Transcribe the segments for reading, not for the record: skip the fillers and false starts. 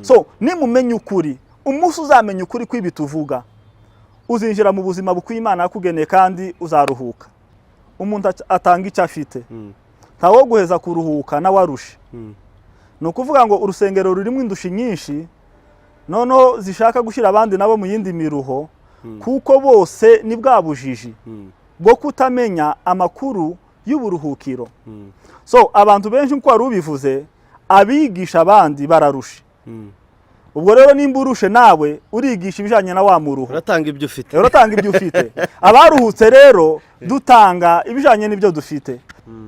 So nimumenya ukuri umunsi uzamenya ukuri kwibi tuvuga uzinjira mu buzima bukwiye Imana yakugeneye kandi uzaruhuka. Umuntu atanga icyo afite ntawo guheza kuruhuka na warushe. No kuvuga ngo urusengero rurimo indushi nyinshi noneho zishaka gushira abandi nabo mu yindi miruho kuko bose ni bwabujiji bwo kutamenya amakuru y'uburuhukiro. So abantu benshi nko warubivuze abigisha abandi bararusha. Ubwo rero nimba urushe nawe urigisha ibijanye na wa muruho uratanga ibyo ufite. Uratanga ibyo ufite. Abaruhutse rero dutanga ibijanye n'ibyo dufite.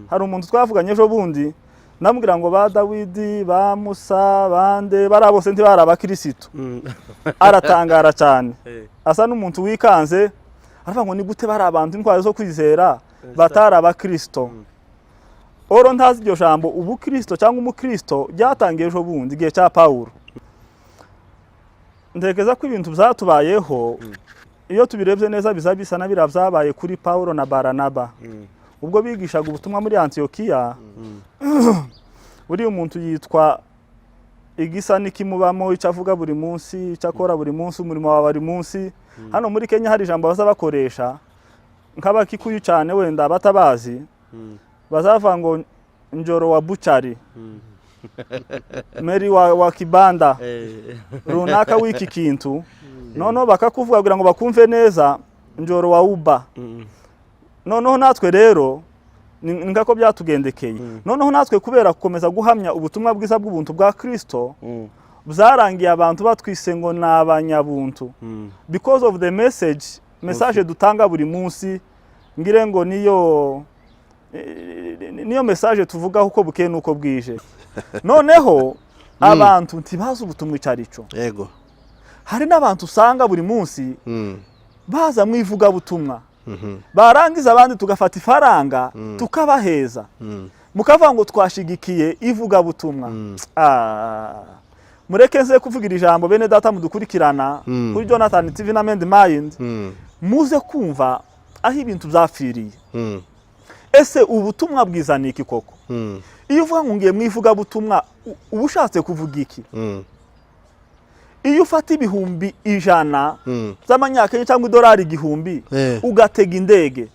Hari umuntu twavuganye ejo bundi namubwira ngo ba Dawidi ba Musa bande barabose nti baraba Kristo. Aratangara cyane. Asa n'umuntu wikanze aravuga ngo ni gute bari abantu intwaro zo kwizera bataraba Kristo. Oro ntazi iryo jambo ubu Kristo cyangwa umukristo byatangiye ejo bundi igihe cya Paulo. Ndekeza ko ibintu byatubayeho iyo tubirebye neza bizabisa na biravyabaye kuri Paulo na Baranaba. Ubwo bigishaga ubutumwa muri Antiokia buri umuntu yitwa igisa nikimubamo icavuga buri munsi icakora buri munsi umurimo wa buri munsi. Hano muri Kenya hari ijambo bazabakoresha nk'abakikuyu cyane wenda batabazi bazava ngo njoro wa buchari Meri wa kibanda runaka wiki kintu noneho bakakuvuga kugira ngo bakumve neza njoro wa uba. Noneho natwe rero ngako byatugendekeye. Noneho natwe kubera gukomeza guhamya ubutumwa bwiza bw'ubuntu bwa Kristo byarangiye abantu batwise ngo nabanyabuntu because of the message dutanga buri munsi ngire ngo niyo message tuvuga uko bukeye nuko bwije. Noneho abantu ntibazi ubutumwa icarico. Yego. Hari n'abantu usanga buri munsi baza mwivuga butumwa. Barangiza abandi tugafata ifaranga tukabaheza. Mukavuga ngo twashigikiye ivuga butumwa. Mureke nze kuvugira ijambo bene data mudukurikirana kuri Jonathan TV na Mend Mind. Muze kumva aho ibintu byafiriye. Ese ubutumwa bwiza niki koko? Iyo uvuga ngo ngiye mwivuga butumwa ubushatse kuvuga iki? Iyo ufata ibihumbi 100 z'amanyakenya cyangwa $1 igihumbi ugatega indege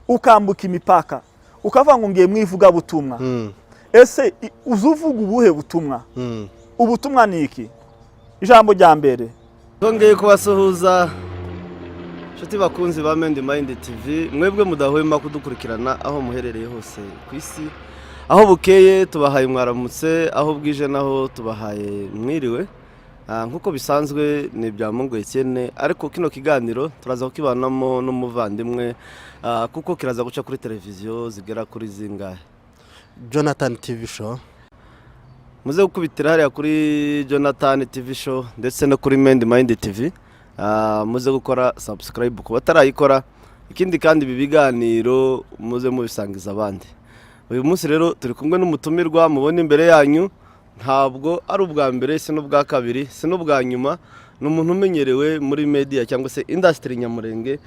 ukambuka imipaka ukavuga ngo ngiye mwivuga butumwa. Ese uzuvuga ubuhe butumwa? Ubutumwa niki? Ijambo rya mbere tongeye kubasuhuza nshuti bakunzi ba Mend Mind TV, mwebwe mudahwema kudukurikirana aho muherereye hose ku isi. Aho bukeye tubahaye mwaramutse, aho bwije naho tubahaye mwiriwe. Nkuko bisanzwe ni bya Mungu Etienne, ariko kino kiganiro turaza kukibanamo n'umuvandimwe kuko kiraza guca kuri televiziyo zigera kuri zingahe. Jonathan TV Show. Muze gukubitira hariya kuri Jonathan TV Show ndetse no kuri Mend Mind TV. Muze gukora subscribe ku batarayikora. Ikindi kandi ibi biganiro muze mubisangiza abandi. Uyu munsi rero turi kumwe n'umutumirwa mubona imbere yanyu. Ntabwo ari ubwa mbere se n'ubwa kabiri se n'ubwa nyuma, n'umuntu umenyerewe muri media cyangwa se industry nyamurenge.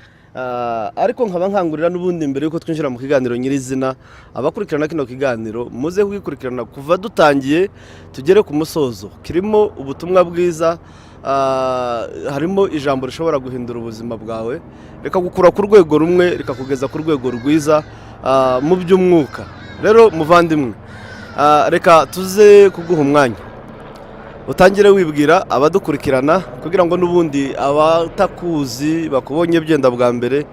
Ariko nkaba nkangurira n'ubundi mbere yuko twinjira mu kiganiro nyirizina abakurikirana kino kiganiro muze kugikurikirana kuva dutangiye tugere ku musozo. Kirimo ubutumwa bwiza, harimo ijambo rishobora guhindura ubuzima bwawe, reka gukura ku rwego rumwe reka kugeza ku rwego rwiza mu by'umwuka. Rero muvandimwe, reka tuze kuguha umwanya utangire wibwira abadukurikirana kugira ngo n'ubundi abatakuzi bakubonye byenda bwa mbere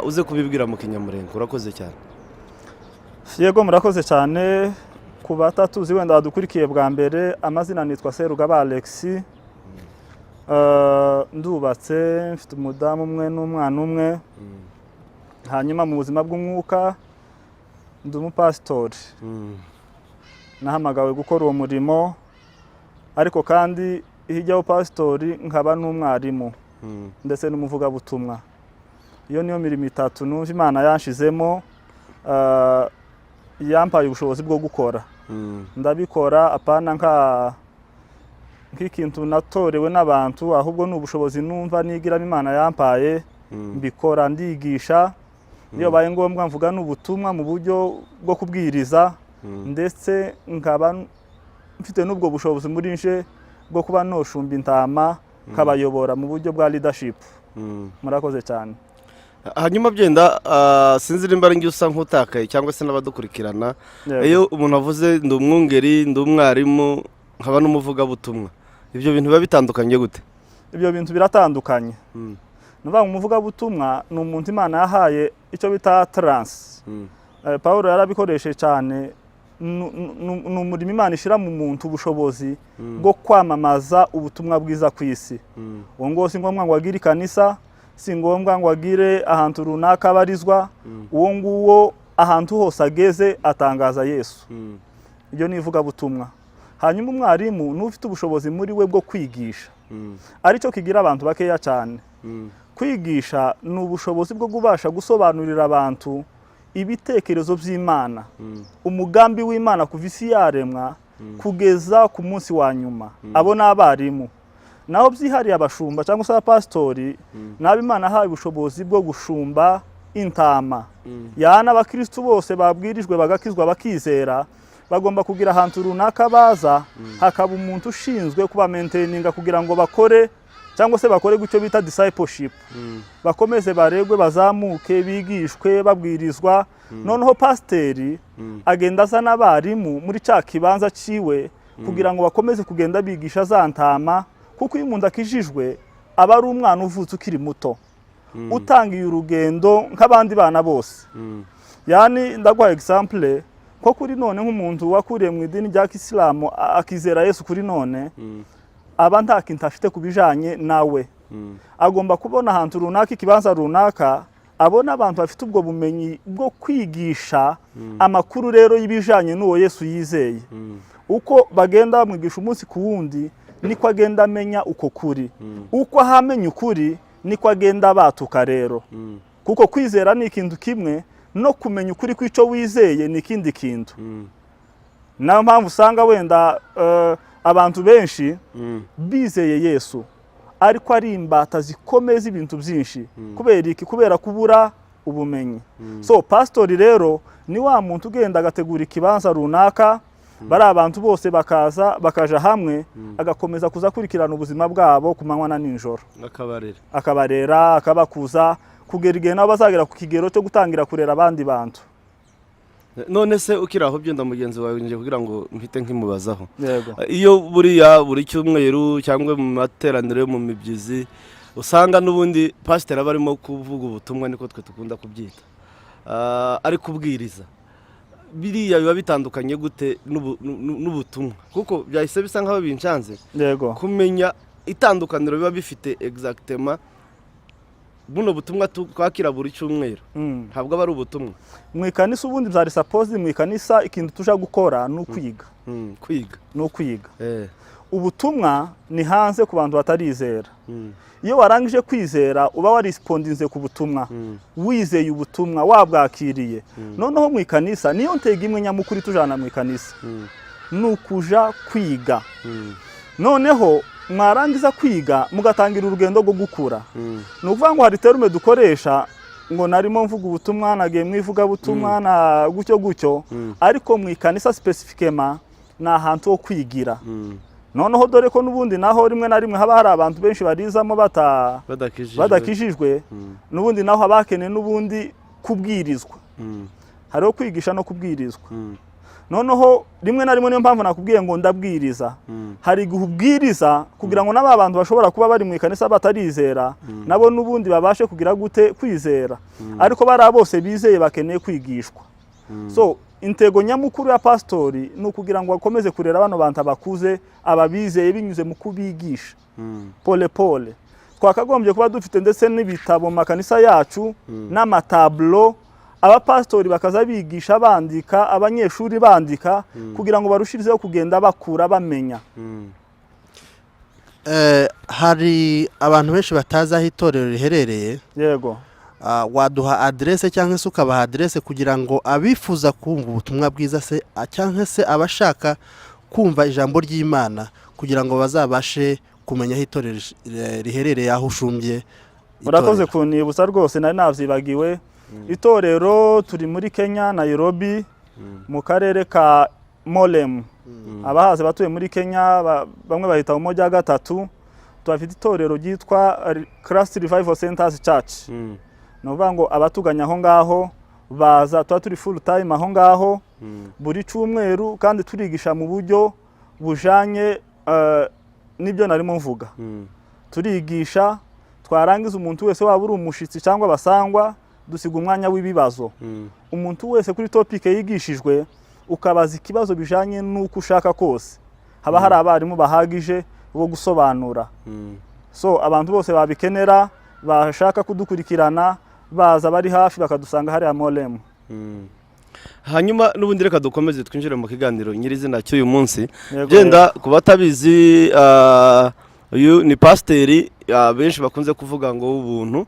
uze kubibwira mu kinyamurenge. Urakoze cyane. Yego murakoze cyane. Ku batatuzi wenda badukurikiye bwa mbere, amazina nitwa Serugaba Alex. Ndubatse, mfite umudamu umwe n'umwana umwe. Hanyuma mu buzima bw'umwuka ndi umupasitori. Nahamagawe gukora uwo murimo, ariko kandi hijyaho pasitori nkaba n'umwarimu ndetse n'umuvuga butumwa. Iyo niyo mirimo itatu numva Imana yanshizemo yampaye ubushobozi bwo gukora. Ndabikora apana nk'ikintu natorewe n'abantu, ahubwo n'ubushobozi numva nigira Imana yampaye mbikora. Ndigisha iyo baye ngombwa mvuga n'ubutumwa mu buryo bwo kubwiriza, ndetse nkaba mfite n'ubwo bushobozi muri nje bwo kuba noshumba intama kabayobora mu buryo bwa leadership. Murakoze cyane. Hanyuma byenda sinzi nimba ari usa nk'utakaye cyangwa se n'abadukurikirana, iyo umuntu avuze ndi umwungeri, ndi umwarimu, nkaba n'umuvugabutumwa, ibyo bintu biba bitandukanye gute? Ibyo bintu biratandukanye. Nuvuga umuvugabutumwa ni umuntu Imana yahaye icyo bita trance. Paulo yarabikoresheje cyane, ni umurimo Imana ishira mu muntu ubushobozi bwo kwamamaza ubutumwa bwiza ku isi. Uwo ngo si ngombwa ngo agire ikanisa, si ngombwa ngo agire ahantu runaka abarizwa, uwo nguwo ahantu hose ageze atangaza Yesu. Ibyo ni ivugabutumwa. Hanyuma umwarimu n'ufite ubushobozi muri we bwo kwigisha, aricyo kigira abantu bakeya cyane. Kwigisha ni ubushobozi bwo kubasha gusobanurira abantu ibitekerezo by'Imana, umugambi w'Imana kuva isi yaremwa kugeza ku munsi wa nyuma. Abo n'abarimu. Naho byihariye abashumba cyangwa se abapastori, nabo Imana haye ubushobozi bwo gushumba intama. Yana abakristo bose babwirijwe bagakizwa bakizera, bagomba kugira ahantu runaka baza, hakaba umuntu ushinzwe kuba maintaininga kugira ngo bakore cyangwa se bakore gucyo bita discipleship. Bakomeze baregwe, bazamuke, bigishwe, babwirizwa. Noneho pasteri agenda azana abarimu muri cya kibanza ciwe kugira ngo bakomeze kugenda bigisha za ntama, kuko iyo umuntu akijijwe aba ari umwana uvutse ukiri muto, utangiye urugendo nk'abandi bana bose. Yani ndaguha example ko kuri none nk'umuntu wakuriye mu idini rya Kisilamu akizera Yesu kuri none, aba nta kintu afite kubijanye nawe. Agomba kubona ahantu runaka, ikibanza runaka, abona abantu bafite ubwo bumenyi bwo kwigisha amakuru rero y'ibijanye n'uwo Yesu yizeye. Uko bagenda bamwigisha umunsi ku wundi, niko agenda amenya uko kuri. Uko ahamenya ukuri, niko agenda batuka rero. Kuko kwizera ni ikintu kimwe, no kumenya ukuri kw'icyo wizeye ni ikindi kintu. Nayo mpamvu usanga wenda abantu benshi bizeye Yesu, ariko ari imbata zikomeza ibintu byinshi. Kubera iki? Kubera kubura ubumenyi. So pastori rero ni wa muntu ugenda agategura ikibanza runaka, bari abantu bose bakaja hamwe, agakomeza kuza kurikirana ubuzima bwabo ku manywa na ninjoro, akabarera, akabakuza, kugera igihe nabo bazagera ku kigero cyo gutangira kurera abandi bantu. None se ukiraho byenda mugenzi wawe nje kugira ngo mpite nkimubazaho. Iyo buri cyumweru cyangwa mu materaniro yo mu mibyizi, usanga n'ubundi pastor abarimo kuvuga ubutumwa, niko twe tukunda kubyita, ari kubwiriza. Biriya biba bitandukanye gute n'ubutumwa? Kuko byahise bisa nkaho bincyanze kumenya itandukaniro biba bifite exactement. Buno butumwa twakira buri cyumweru ntabwo aba ari ubutumwa. Mu ikanisa ubundi byari suppose, mu ikanisa ikintu tuja gukora ni ukwiga. No kwiga. Ubutumwa ni hanze ku bantu batarizera. Iyo warangije kwizera uba warespondinze ku butumwa, wizeye ubutumwa, wabwakiriye. Noneho mu ikanisa niyo ntega imwe nyamukuru tujana mu ikanisa, nukuja kwiga. Noneho mwarangiza kwiga mugatangira urugendo rwo gukura. Nukuvuga ngo hari terume dukoresha ngo narimo mvuga ubutumwa, nagiye mwivuga butumwa na gucyo, ariko mu ikanisa specifically na ahantu ho kwigira. Noneho dore ko nubundi naho rimwe na rimwe haba hari abantu benshi barizamo badakijijwe, nubundi naho abakene nubundi kubwirizwa. Hariho kwigisha no kubwirizwa. Noneho rimwe na rimwe niyo mpamvu nakubwiye ngo ndabwiriza. Hari guhubwiriza kugira ngo n'aba bantu bashobora kuba bari mu ikanisa batarizera, nabo nubundi babashe kugira gute kwizera. Ariko bari bose bizeye bakeneye kwigishwa. So intego nyamukuru ya pastori ni ukugira ngo bakomeze kurera bano bantu abakuze, ababizeye binyuze mu kubigisha pole pole. Twakagombye kuba dufite ndetse n'ibitabo mu makanisa yacu n'amatablo, abapastori bakaza bigisha bandika, abanyeshuri bandika, kugira ngo barushirizeho kugenda bakura bamenya. Hari abantu benshi batazi aho itorero riherereye. Yego. Waduha adresse cyangwa se ukabaha adresse kugira ngo abifuza kumva ubutumwa bwiza se cyangwa se abashaka kumva ijambo ry'Imana kugira ngo bazabashe kumenya aho itorero riherereye, aho ushumbye. Murakoze kunibutsa rwose, nari navyibagiwe. Itorero turi muri Kenya, Nairobi, mu karere ka Molem. Abahaze batuye muri Kenya bamwe bahita Umoja gatatu. Tuhafite itorero ryitwa Christ Revival Centers Church. No vuga ngo abatuganya aho ngaho baza tuba turi full time aho ngaho buri cyumweru, kandi turigisha mu buryo bujanye nibyo narimo mvuga. Turigisha, twarangiza umuntu wese waba uri umushitsi cyangwa basangwa dusiga umwanya w'ibibazo. Umuntu wese kuri topic yigishijwe ukabaza ikibazo bijanye nuko ushaka kose, haba hari abarimu bahagije bo gusobanura. So abantu bose babikenera bashaka kudukurikirana baza bari hafi bakadusanga hari Molem. Hanyuma n'ubundi reka dukomeze twinjire mu kiganiro nyirizina cy'uyu munsi. Genda kuba tabizi uyu ni pasiteri benshi bakunze kuvuga ngo ubuntu,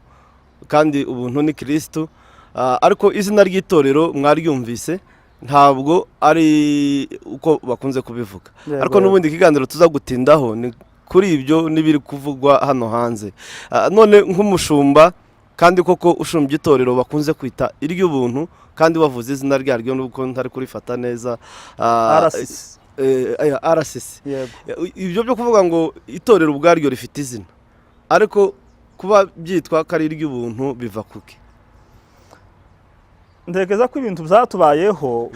kandi ubuntu ni Kristo, ariko izina ry'itorero mwaryumvise ntabwo ari uko bakunze kubivuga. Ariko n'ubundi kiganiro tuza gutindaho ni kuri ibyo nibiri kuvugwa hano hanze. None nk'umushumba kandi koko ushumbye itorero bakunze kwita iry'ubuntu, kandi bavuze izina ryaryo nuko ntari kurifata neza, RCC. Ibyo byo kuvuga ngo itorero ubwaryo rifite izina, ariko kuba byitwa kari iry'ubuntu biva kuki? Ndekeza ko ibintu byatubayeho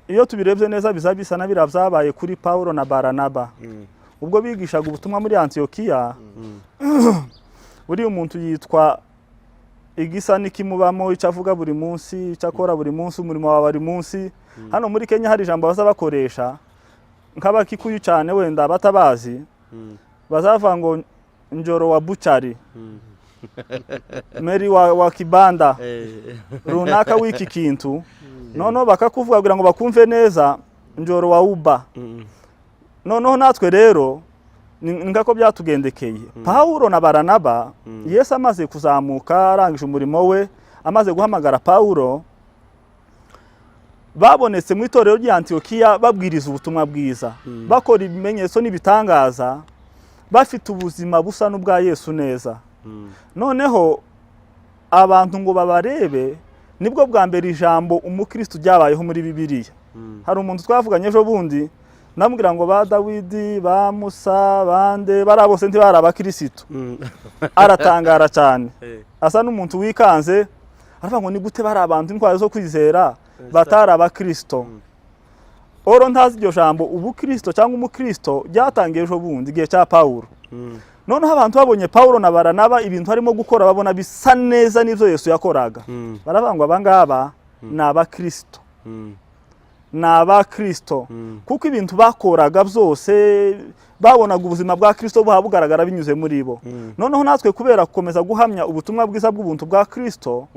iyo tubirebye neza bizabisa na biravyabaye kuri Paulo na Baranaba. Ubwo bigishaga ubutumwa muri Antiokia, buri umuntu yitwa igisa nikimubamo icavuga buri munsi, icakora buri munsi, umurimo wa buri munsi. Hano muri Kenya hari ijambo bazabakoresha nk'abakikuyu cyane wenda batabazi, bazava ngo njoro wa buchari, Meri wa kibanda runaka w'iki kintu, noneho bakakuvuga kugira ngo bakumve neza njoro wa uba. Noneho natwe rero ngako byatugendekeye. Paulo na Baranaba, Yesu amaze kuzamuka arangije umurimo we, amaze guhamagara Paulo, babonetse mu itorero rya Antiokia babwiriza ubutumwa bwiza, bakora ibimenyetso n'ibitangaza, bafite ubuzima busa n'ubwa Yesu neza. Noneho abantu ngo babarebe, nibwo bwa mbere ijambo umukristo ryabayeho muri Bibiliya. Hari umuntu twavuganye ejo bundi, namubwira ngo ba Dawidi, ba Musa, bande barabose ntibari abakristo. Aratangara cyane, asa n'umuntu wikanze, aravuga ngo ni gute bari abantu intwari zo kwizera batari abakristo. Oro ntazi iryo jambo ubukristo cyangwa umukristo ryatangiye ejo bundi igihe cya Paulo. Noneho abantu babonye Paulo na Baranaba ibintu harimo gukora babona bisa neza n'ivyo Yesu yakoraga. Baravuga ngo abangaba ni abakristo. N'abakristo, kuko ibintu bakoraga byose babonaga ubuzima bwa Kristo bugaragara binyuze muri bo. Noneho natwe kubera gukomeza guhamya ubutumwa bwiza bw'ubuntu bwa Kristo,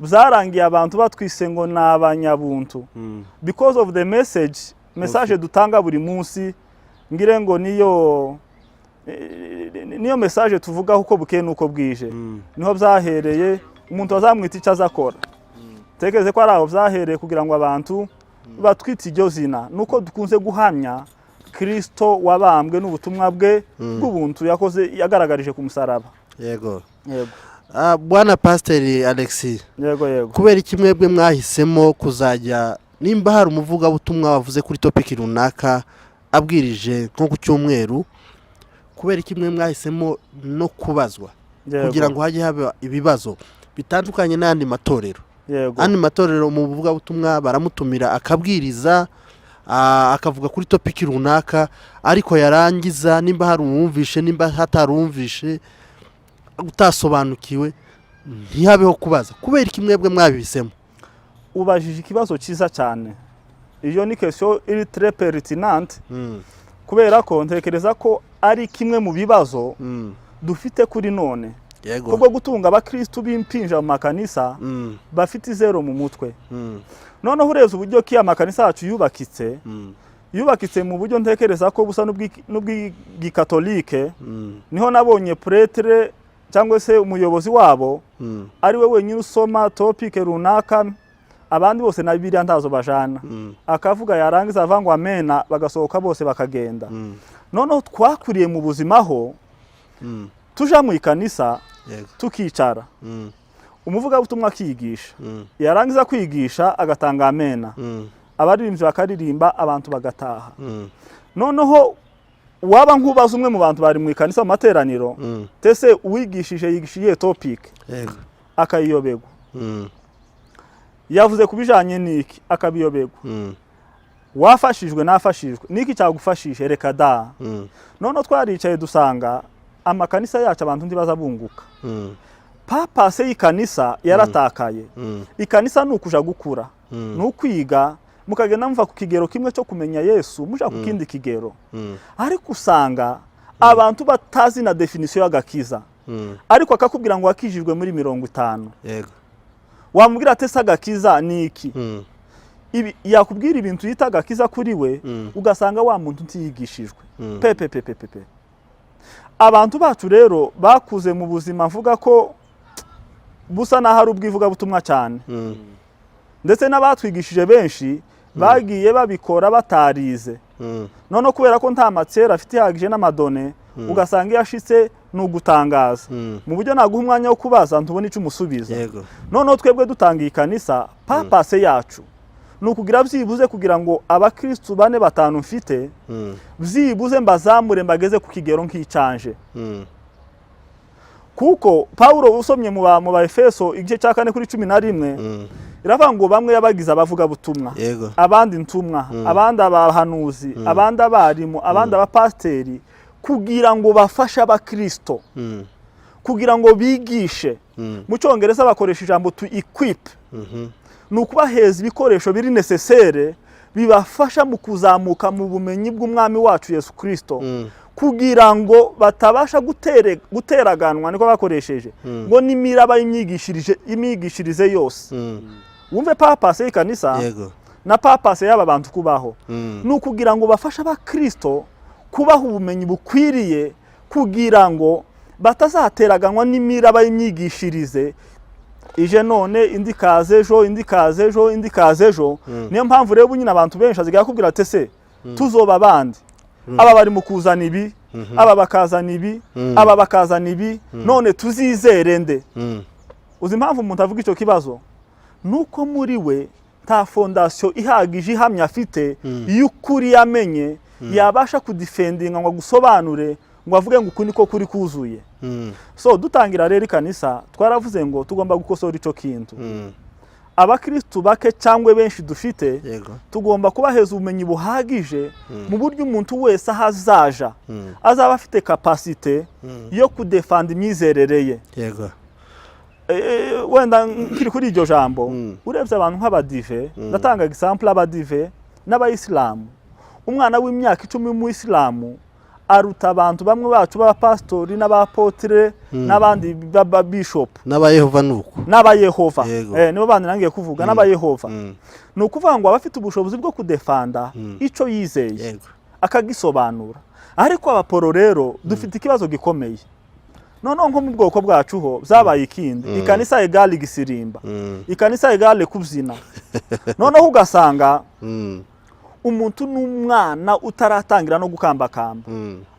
byarangiye abantu batwise ngo n'abanyabuntu. Because of the message dutanga buri munsi, ngire ngo niyo message tuvuga uko bukeye nuko bwije. Niho byahereye umuntu azamwita icyo azakora. Tekeze ko ari aho byahereye kugira ngo abantu batwite iryo zina, nuko dukunze guhamya Kristo wabambwe n'ubutumwa bwe bw'ubuntu yakoze yagaragarije ku musaraba. Yego. Bwana Pasiteri Alexis, yego, kubera iki mwebwe mwahisemo kuzajya, nimba hari umuvuga butumwa wavuze kuri topic runaka abwirije nko ku cyumweru, kubera iki mwe mwahisemo no kubazwa kugira ngo hajye haba ibibazo bitandukanye n'andi matorero? Andi matorero mu buvuga butumwa baramutumira akabwiriza, akavuga kuri topic runaka, ariko yarangiza nimba hari umwumvishe nimba hatarumvishe utasobanukiwe ntihabeho kubaza. Kubera iki mwebwe mwabihisemo? Ubajije ikibazo cyiza cyane. Iyo ni question iri très pertinente, kubera ko ntekereza ko ari kimwe mu bibazo dufite kuri none. Kubwo gutunga abakristo b'impinja mu makanisa bafite izero mu mutwe. Noneho ureze uburyo ki amakanisa yacu yubakitse mu buryo ntekereza ko busa n'ubw'igikatolike. Niho nabonye pretre cyangwa se umuyobozi wabo ari we wenyine usoma topic runaka, abandi bose na Bibiliya ntazo bajana, akavuga yarangiza avango amena bagasohoka bose bakagenda. Noneho twakuriye mu buzima ho tuja mu ikanisa tukicara, umuvuga butumwa akigisha, yarangiza kwigisha agatanga amena, abaririmbyi bakaririmba abantu bagataha. Noneho waba nkubaza umwe mu bantu bari mu ikanisa mu materaniro, tese uwigishije yigishiye topic akayiyobegwa, yavuze kubijanye niki akabiyobegwa, wafashijwe nafashijwe niki cyagufashije reka da. None twaricaye dusanga amakanisa yacu abantu ndibaza bunguka. Papa se ikanisa yaratakaye. Ikanisa nukuja gukura, nukwiga mukagenda mva ku kigero kimwe cyo kumenya Yesu muja ku kindi kigero. Ariko usanga abantu batazi na definition y'agakiza. Ariko akakubwira ngo wakijijwe muri 50. Yego. Wamubwira ate agakiza ni iki? Ibi yakubwira ibintu yita agakiza kuri we, ugasanga wa muntu ntiyigishijwe. Pepe. Abantu bacu rero bakuze mu buzima mvuga ko busa na hari ubwivuga butumwa cyane. Ndetse n'abatwigishije benshi bagiye babikora batarize. None kubera ko nta matsera afite yagije n'amadone, ugasanga yashitse nugutangaza. Mu buryo naguha umwanya wo kubaza ntubone icyo umusubiza. None twebwe dutangiye ikanisa, papa se yacu nukugira byibuze kugira ngo abakristo 4-5 mfite byibuze mbazamure mbageze ku kigero nk'icanje. Kuko Paulo usomye mu ba Efeso igice cya 4 kuri 11 iravuga ngo bamwe yabagize abavuga butumwa, abandi ntumwa, abandi abahanuzi, abandi abarimu, abandi abapasteri, kugira ngo bafashe abakristo, kugira ngo bigishe. Mu cyongereza bakoresha ijambo to equip, nukubaheza ibikoresho biri necessaire bibafasha mu kuzamuka mu bumenyi bw'umwami wacu Yesu Kristo, kugira ngo batabasha guteraganwa niko bakoresheje ngo nimiraba imyigishirize yose. Wumve papa se ikanisa na papa se yaba bantu kubaho, nukugira ngo bafashe abakristo kubaha ubumenyi bukwiriye, kugira ngo batazateraganwa n'imiraba y'imyigishirize ije none indikaze ejo. Niyo mpamvu rero nyine abantu benshi aziga kubwira ate se tuzoba bandi, aba bari mu kuzana ibi, aba bakazana ibi, aba bakazana ibi, none tuzizere nde? Uzi impamvu umuntu avuga icyo kibazo? Nuko muri we ta fondation ihagije ihamya afite y'ukuri yamenye, yabasha kudefendinga ngo gusobanure ngo avuge ngo ukuni ko kuri kuzuye. So dutangira rero ikanisa twaravuze ngo tugomba gukosora ico kintu. Abakristo bake cyangwa benshi dufite, tugomba kubaheza ubumenyi buhagije mu buryo umuntu wese ahazaja azaba afite capacité yo kudefend imyizerere ye. Wenda nkiri kuri iryo jambo, urebye abantu nk'abadive, ndatanga example abadive n'abayisilamu. Umwana w'imyaka 10 mu Islamu aruta abantu bamwe bacu b'abapastori n'abapotre n'abandi bishop n'abayehova nuko n'abayehova nibo bandi nangiye kuvuga n'abayehova. Nukuvuga ngo abafite ubushobozi bwo kudefanda ico yizeye akagisobanura. Ariko abaporo rero dufite ikibazo gikomeye. None nko mu bwoko bwacu ho zabaye ikindi, ikanisa egale gisirimba, ikanisa egale kubyina. None ugasanga umuntu n'umwana utaratangira no gukambakamba,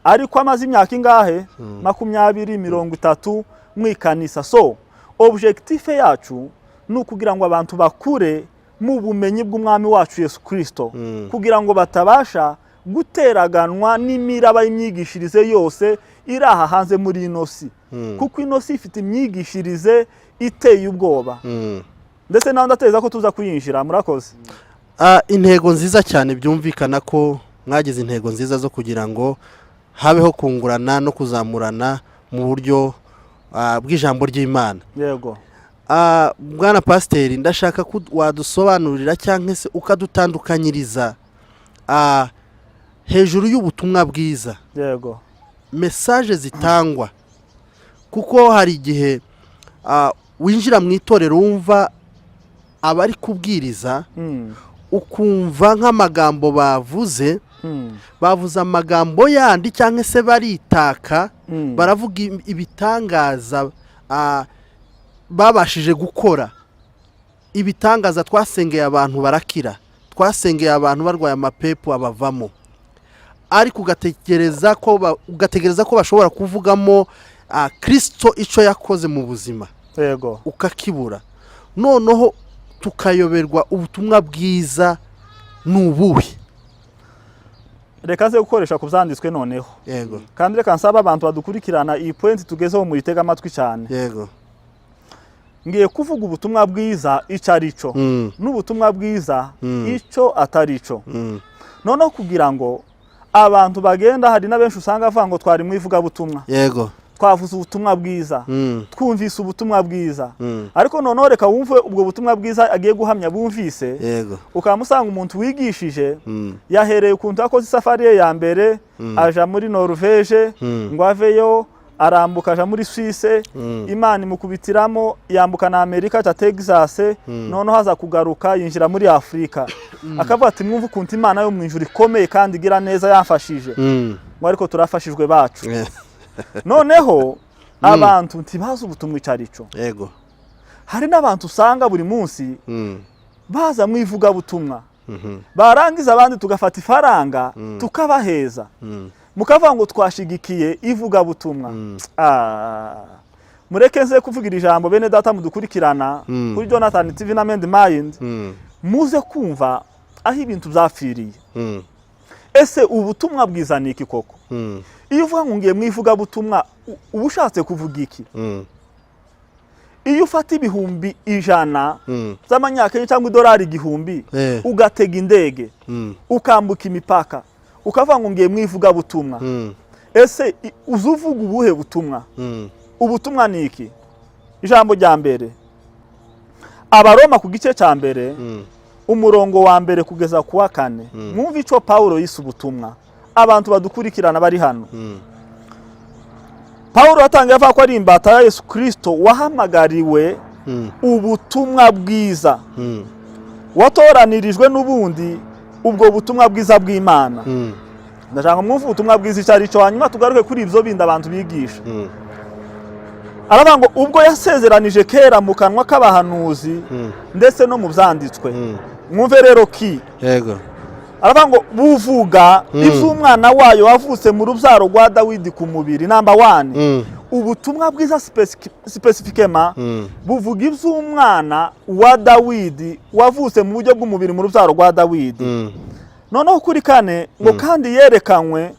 ariko amazi imyaka ingahe 20-30 mu ikanisa. So objectif yacu nukugira ngo abantu bakure mu bumenyi bw'umwami wacu Yesu Kristo, kugira ngo batabasha guteraganwa n'imiraba y'imyigishirize yose iraha hanze muri inosi. Kuko inosi ifite imyigishirize iteye ubwoba. Ndetse naho ndateza ko tuza kuyinjira. Murakoze. Intego nziza cyane, byumvikana ko mwagize intego nziza zo kugira ngo habeho kungurana no kuzamurana mu buryo bw'ijambo ry'Imana. Yego. Bwana Pasiteri, ndashaka ko wadusobanurira cyangwa se ukadutandukanyiriza hejuru y'ubutumwa bwiza. Yego. Message zitangwa, kuko hari igihe winjira mu itorero wumva abari kubwiriza, ukumva nk'amagambo bavuze, bavuze amagambo yandi cyangwa se baritaka, baravuga ibitangaza babashije gukora, ibitangaza twasengeye abantu barakira, twasengeye abantu barwaye amapepo abavamo, ariko ugategereza ko bashobora kuvugamo Kristo ico yakoze mu buzima. Yego. Ukakibura. Noneho tukayoberwa ubutumwa bwiza ni ubuhe? reka nze gukoresha ku byanditswe noneho. Yego. Kandi reka nsaba abantu badukurikirana iyi point tugezeho mu yitega amatwi cyane. Yego. Ngiye kuvuga ubutumwa bwiza icyo ari cyo n'ubutumwa bwiza icyo atari cyo. Noneho kugira ngo abantu bagenda, hari na benshi usanga avuga ngo twari mu ivugabutumwa. Yego. Twavuze ubutumwa bwiza, twumvise ubutumwa bwiza, ariko noneho reka wumve ubwo butumwa bwiza agiye guhamya bumvise. Yego. Ukamusanga umuntu wigishije yahereye ukuntu yakoze isafari ye ya mbere, aja muri Norvege ngo aveyo, arambuka aja muri Suisse, Imana imukubitiramo, yambuka na Amerika cya Texas, noneho haza kugaruka yinjira muri Afrika. Akavuga ati mwumva ukuntu Imana yo mu ijuru ikomeye kandi igira neza yamfashije. Ngo ariko turafashijwe bacu. Noneho abantu ntibazi ubutumwa icyo ari cyo. Yego. Hari n'abantu usanga buri munsi baza mu ivugabutumwa, barangiza abandi tugafata ifaranga tukabaheza, mukavuga ngo twashigikiye ivugabutumwa. Mureke nze kuvugira ijambo bene data mudukurikirana kuri Jonathan TV na Mend Mind, muze kumva aho ibintu byapfiriye. Ese ubutumwa bwiza ni iki koko? Iyo uvuga ngo ngiye mu ivugabutumwa uba ushatse kuvuga iki? Iyo ufata ibihumbi 100 z'amanyakenya cyangwa $1000 ugatega indege ukambuka imipaka ukavuga ngo ngiye mu ivugabutumwa, ese uzuvuga ubuhe butumwa? Ubutumwa ni iki? Ijambo rya mbere, Abaroma ku gice cya mbere umurongo wa mbere kugeza ku wa 4, mwumva ico Paulo yise ubutumwa. Abantu badukurikirana bari hano, Paulo atangiye avuga ko ari imbata ya Yesu Kristo wahamagariwe ubutumwa bwiza, watoranirijwe n'ubundi ubwo butumwa bwiza bw'Imana. Ndashaka mwumva ubutumwa bwiza icyo ari cyo, hanyuma tugaruke kuri ibyo bindi abantu bigisha. Aravuga ngo ubwo yasezeranije kera mu kanwa k'abahanuzi ndetse no mu byanditswe. Mwumve rero ki. Yego. Aravuga ngo buvuga iby'umwana wayo wavutse mu rubyaro rwa Dawidi ku mubiri. Number 1, ubutumwa bwiza specifically buvuga iby'umwana wa Dawidi wavutse mu buryo bw'umubiri mu rubyaro rwa Dawidi. Noneho kuri 4 ngo kandi yerekanywe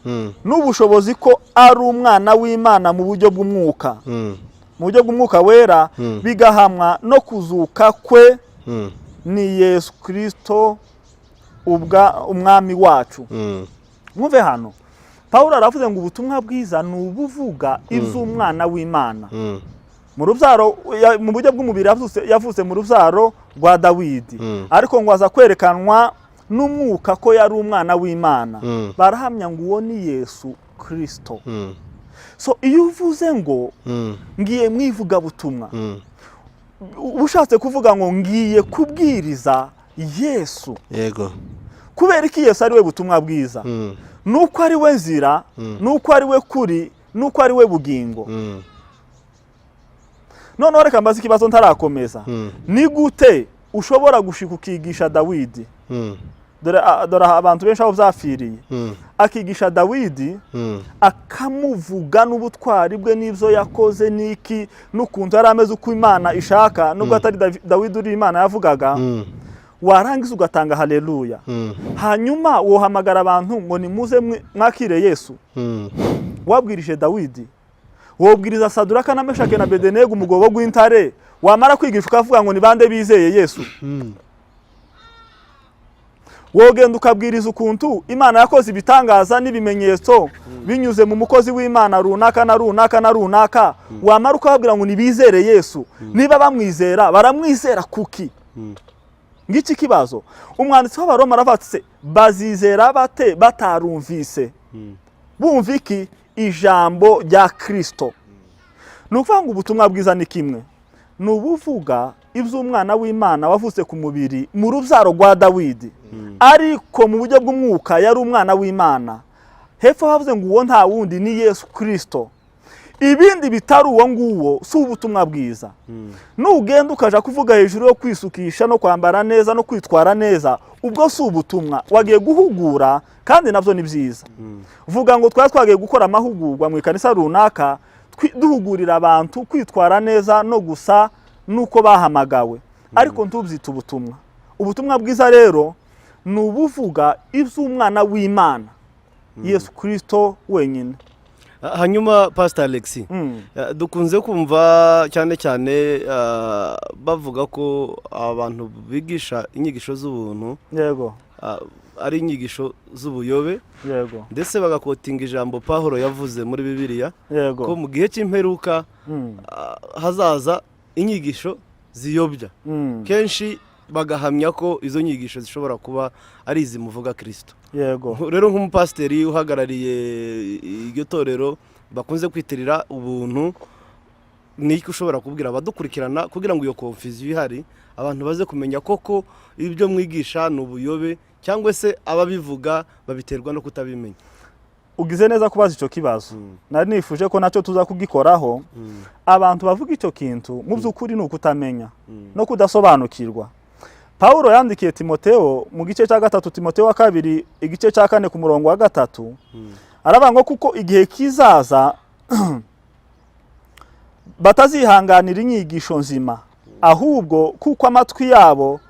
n'ubushobozi ko ari umwana w'Imana mu buryo bw'umwuka, mu buryo bw'umwuka wera, bigahamwa no kuzuka kwe ni Yesu Kristo umwami wacu. Mwumve hano Paulo aravuze ngo ubutumwa bwiza ni ubuvuga iby'umwana w'Imana mu rubyaro, mu buryo bw'umubiri yavutse mu rubyaro rwa Dawidi, ariko ngo aza kwerekanwa n'umwuka ko yari umwana w'Imana. Barahamya ngo uwo ni Yesu Kristo. So iyo uvuze ngo ngiye mu ivugabutumwa, ushatse kuvuga ngo ngiye kubwiriza Yesu. Yego. Kubera iki Yesu ari we butumwa bwiza? Nuko ari we nzira, nuko ari we kuri, nuko ari we bugingo. Noneho reka mbaze ikibazo ntarakomeza. Ni gute ushobora gushika ukigisha Dawidi? Dore abantu benshi aho byapfiriye. Akigisha Dawidi, akamuvuga n'ubutwari bwe n'ibyo yakoze n'iki n'ukuntu yari ameze uko Imana ishaka, nubwo atari Dawidi uri Imana yavugaga. Warangiza ugatanga haleluya. Hanyuma wohamagara abantu ngo nimuze mwakire Yesu. Wabwirije Dawidi, wobwiriza Saduraka na Meshake na Abedenego umugobo gw'intare, wamara kwigisha ukavuga ngo ni bande bizeye Yesu. Wogenda ukabwiriza ukuntu Imana yakoze ibitangaza n'ibimenyetso binyuze mu mukozi w'Imana runaka na runaka na runaka, wamara ukababwira ngo nibizere Yesu. Niba bamwizera baramwizera kuki? Ngiki kibazo umwanditsi w'Abaroma aravatse bazizera bate batarumvise? Bumva iki? Ijambo rya Kristo. Nukuvuga ngo ubutumwa bwiza ni kimwe, nubuvuga iby'umwana w'Imana wavutse ku mubiri mu rubyaro rwa Dawidi, ariko mu buryo bw'umwuka yari umwana w'Imana. Hepfo havuze ngo uwo nta wundi ni Yesu Kristo. Ibindi bitari uwo nguwo si ubutumwa bwiza. Nugenda ukaja kuvuga hejuru yo kwisukisha no kwambara neza no kwitwara neza, ubwo si ubutumwa. Wagiye guhugura kandi navyo ni byiza. Vuga ngo twagiye gukora amahugurwa mu ikanisa runaka, duhugurira abantu kwitwara neza no gusa nuko bahamagawe, ariko ntubyita ubutumwa. Ubutumwa bwiza rero ni ubuvuga iby'umwana w'Imana Yesu Kristo wenyine. hanyuma Pastor Alex dukunze kumva cyane cyane bavuga ko abantu bigisha inyigisho z'ubuntu yego ari inyigisho z'ubuyobe yego ndetse bagakotinga ijambo Pawulo yavuze muri Bibiliya yego ko mu gihe cy'imperuka hazaza inyigisho ziyobya kenshi bagahamya ko izo nyigisho zishobora kuba ari izimuvuga Kristo. yego Rero nk'umupasiteri uhagarariye iryo torero bakunze kwitirira ubuntu, niki ushobora kubwira abadukurikirana kugira ngo iyo confusion ihari abantu baze kumenya koko ibyo mwigisha ni ubuyobe cyangwa se ababivuga babiterwa no kutabimenya? Ugize neza kubaza icyo kibazo. Nari nifuje ko nacyo tuza kugikoraho. Abantu bavuga icyo kintu mu by'ukuri ni ukutamenya no kudasobanukirwa. Pawulo yandikiye Timotheo mu gice cya 3 Timotheo wa 2 igice cya 4 ku murongo wa 3 aravuga ngo kuko igihe kizaza batazihanganira inyigisho nzima, ahubwo kuko amatwi yabo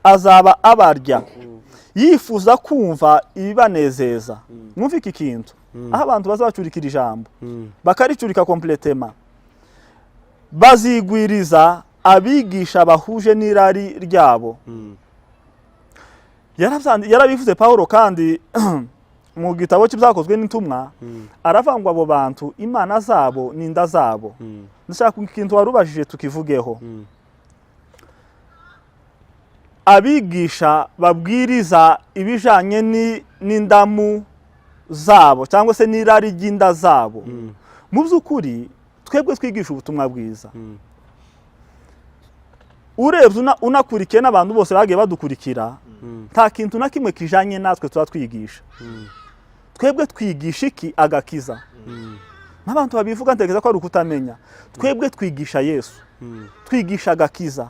azaba abarya yifuza kumva ibibanezeza. Mwumva iki kintu aho abantu bazabacurikira ijambo bakaricurika completema, bazigwiriza abigisha bahuje n'irari ryabo. Yarabivuze Pawulo kandi mu gitabo cy'ibyakozwe n'intumwa aravangwa abo bantu imana zabo n'inda zabo. Ndashaka ikintu warubajije tukivugeho. Abigisha babwiriza ibijanye n'indamu zabo cyangwa se n'irari ry'inda zabo. Mu by'ukuri twebwe twigisha ubutumwa bwiza. Urebye unakurikiye n'abantu bose bagiye badukurikira, nta kintu na kimwe kijanye natwe tuba twigisha. Twebwe twigisha iki? Agakiza. N'abantu babivuga ntegeza ko ari ukutamenya. Twebwe twigisha Yesu, twigisha agakiza,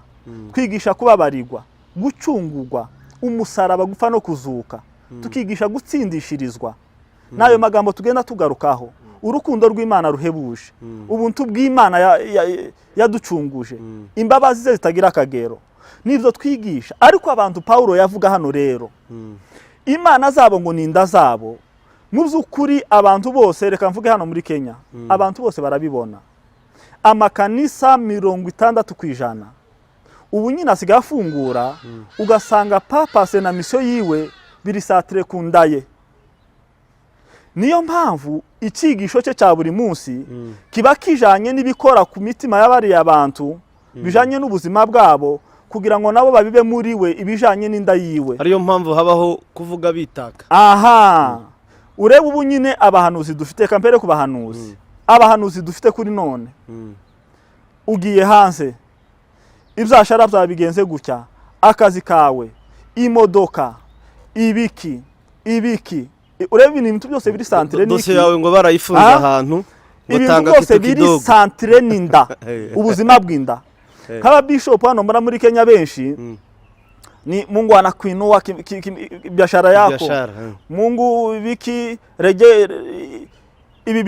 twigisha kubabarirwa, gucungurwa, umusaraba, gupfa no kuzuka, tukigisha gutsindishirizwa. Nayo magambo tugenda tugarukaho, urukundo rw'Imana ruhebuje, ubuntu bw'Imana yaducunguje, imbabazi ze zitagira akagero, nibyo twigisha. Ariko abantu Pawulo yavuga hano rero, imana zabo ngo ninda zabo, mu by'ukuri abantu bose, reka mvuge hano muri Kenya, abantu bose barabibona. Amakanisa 60% ubu nyine asigaye afungura, ugasanga papase na misiyo yiwe birisatire ku ndaye. Niyo mpamvu icyigisho cye cya buri munsi kiba kijanye n'ibikora ku mitima y'abariya abantu, bijanye n'ubuzima bwabo, kugira ngo nabo babibe muri we ibijanye n'inda yiwe. Ariyo mpamvu habaho kuvuga bitaka. Aha, urebe ubu nyine abahanuzi dufite, kampere ku bahanuzi, abahanuzi dufite kuri none. Ugiye hanze, ibyashara byabigenze gutya, akazi kawe, imodoka, ibiki, urebe ibintu byose biri santire n'iki. Dose yawe ngo barayifunze ahantu, ibintu byose biri santire n'inda, ubuzima bw'inda. Kaba bishop hano muri Kenya benshi, ni Mungu anakuinua biashara yako, Mungu wiki reje ibi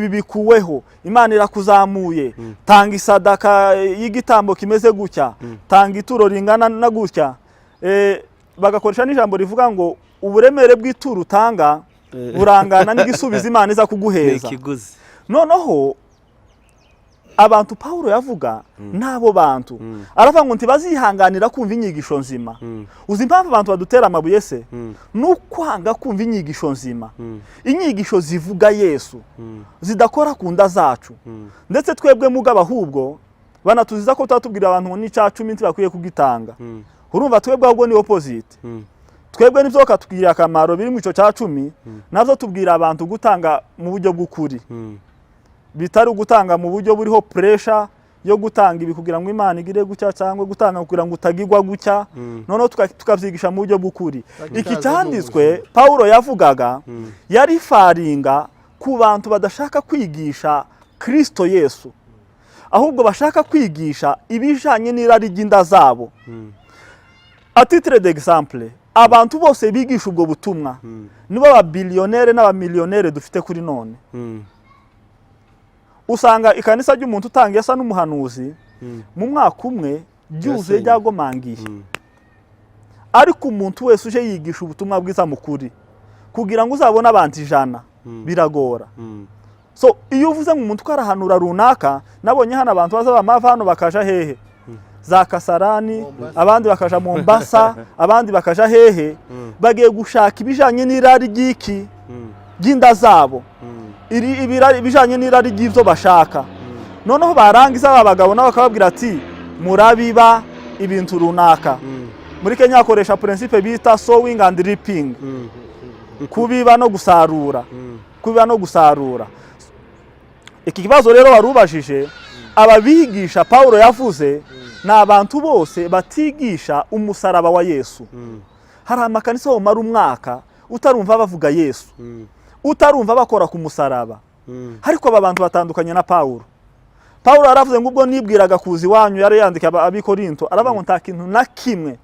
bikuweho, Imana irakuzamuye, tanga isadaka y'igitambo kimeze gutya, tanga ituro ringana na gutya. Bagakoresha n'ijambo rivuga ngo uburemere bw'ituro utanga burangana n'igisubizo Imana iza kuguheza. Noneho abantu Pawulo yavuga nabo bantu aravuga ngo ntibazihanganira kumva inyigisho nzima. Uzi impamvu abantu badutera amabuye se? Nukwanga kumva inyigisho nzima, inyigisho zivuga Yesu, zidakora ku nda zacu. Ndetse twebwe mugaba ahubwo banatuziza ko tutatubwira abantu ngo n'icya 10 ntibakwiye kugitanga. Urumva twebwe ahubwo ni opposite. Twebwe nivyo katubwira akamaro biri mu cyo cya 10, navyo tubwira abantu gutanga mu buryo bw'ukuri, bitari gutanga mu buryo buriho pressure yo gutanga ibi kugira ngo Imana igire gutya cyangwa gutanga kugira ngo utagirwa gutya. Noneho tukavyigisha mu buryo bw'ukuri. Iki cyanditswe Pawulo yavugaga yari faringa ku bantu badashaka kwigisha Kristo Yesu, ahubwo bashaka kwigisha ibijanye n'irari ry'inda zabo. A titre d'exemple, abantu bose bigisha ubwo butumwa nibo babilionere n'abamilionere dufite kuri none. Usanga ikanisa ry'umuntu utangiye asa n'umuhanuzi, mu mwaka umwe ryuzuye ryagomangiye. Ariko umuntu wese uje yigisha ubutumwa bwiza mu kuri kugira ngo uzabone abantu 100 biragora. So iyo uvuze ngo umuntu ukarahanura runaka, nabonye hano abantu baza bamava hano bakaja hehe za Kasarani, abandi bakaja Mombasa, abandi bakaja hehe, bagiye gushaka ibijanye n'irari ry'iki ry'inda zabo, ibirari bijanye n'irari ry'ivyo bashaka. Noneho barangiza abagabo nabo bakababwira ati murabiba ibintu runaka. Muri Kenya akoresha principe bita sowing and reaping, kubiba no gusarura, kubiba no gusarura. Iki kibazo rero warubajije, ababigisha Paulo yavuze na abantu bose batigisha umusaraba wa Yesu. Hari amakanisa wo mara umwaka utarumva bavuga Yesu, utarumva bakora ku musaraba. Ariko aba bantu batandukanye na Paulo. Paulo aravuze ngo ubwo nibwiraga kuzi wanyu, yari yandika abikorinto, aravuga ngo nta kintu na kimwe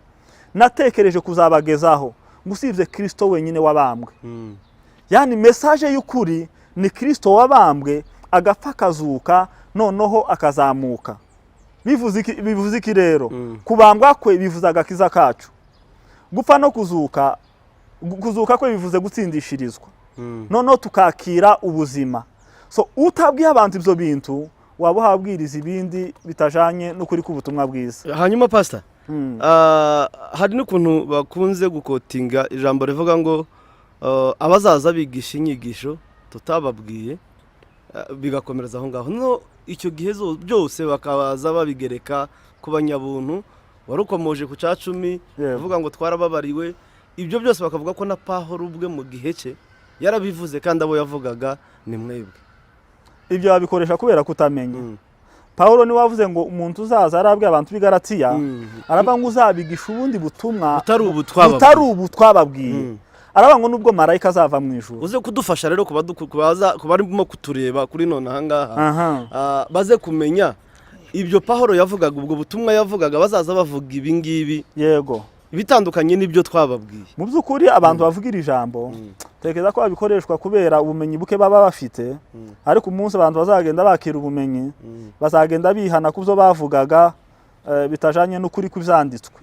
natekereje kuzabagezaho ngusivye Kristo wenyine wabambwe. Yani message y'ukuri ni Kristo wabambwe, agapfa akazuka, noneho akazamuka. Bivuze iki rero? Kubambwa kwe bivuze agakiza kacu. Gupfa no kuzuka, kuzuka kwe bivuze gutsindishirizwa. Noneho tukakira ubuzima. So utabwiye abantu ibyo bintu, waba habwiriza ibindi bitajanye n'ukuri k'ubutumwa bwiza. Hanyuma pastor, hari n'ukuntu bakunze gukotinga ijambo rivuga ngo abazaza bigisha inyigisho tutababwiye, bigakomereza aho ngaho. No icyo gihe byose bakabaza babigereka ku banyabuntu. Warukomoje ku cya 10 bavuga ngo twarababariwe. Ibyo byose bakavuga ko na Pawulo ubwe mu gihe cye yarabivuze, kandi abo yavugaga ni mwebwe. Ibyo babikoresha kubera kutamenya. Paulo ni wavuze ngo umuntu uzaza arabwe abantu b'Igalatiya, araba ngo uzabigisha ubundi butumwa utari ubu twababwiye. Araba ngo nubwo marayika azava mu ijuru. Uze kudufasha rero kubarimo kutureba kuri none ahanga, baze kumenya ibyo Paulo yavugaga, ubwo butumwa yavugaga bazaza bavuga ibi ngibi. Yego. Bitandukanye n'ibyo twababwiye. Mu by'ukuri abantu bavugira ijambo, tekeza ko babikoreshwa kubera ubumenyi buke baba bafite, ariko umunsi abantu bazagenda bakira ubumenyi, bazagenda bihana kubyo bavugaga bitajanye n'ukuri kw'ivyanditswe.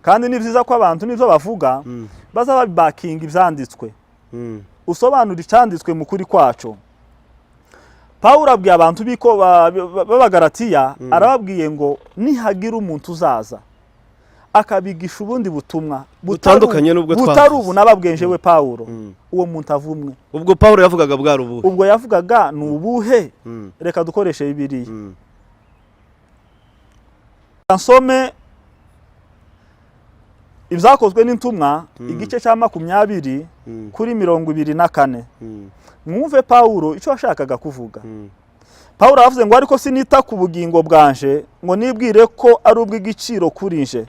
Kandi ni vyiza ko abantu nivyo bavuga baza babakinga ivyanditswe. Usobanura icyanditswe mu kuri kwaco. Paulo abwiye abantu biko b'Abagalatiya, arababwiye ngo nihagira umuntu uzaza akabigisha ubundi butumwa butandukanye n'ubwo butari ubu nababwenjewe Paulo, uwo muntu avumwe. Ubwo Paulo yavugaga bwa rubuhe? Ubwo yavugaga ni ubuhe? Reka dukoreshe Bibiliya. Ansome ibyakozwe n'intumwa igice cya 20 kuri 24. Mwumve Paulo icyo ashakaga kuvuga. Paulo avuze ngo ariko sinita ku bugingo bwanje ngo nibwire ko ari ubw'igiciro kuri nje,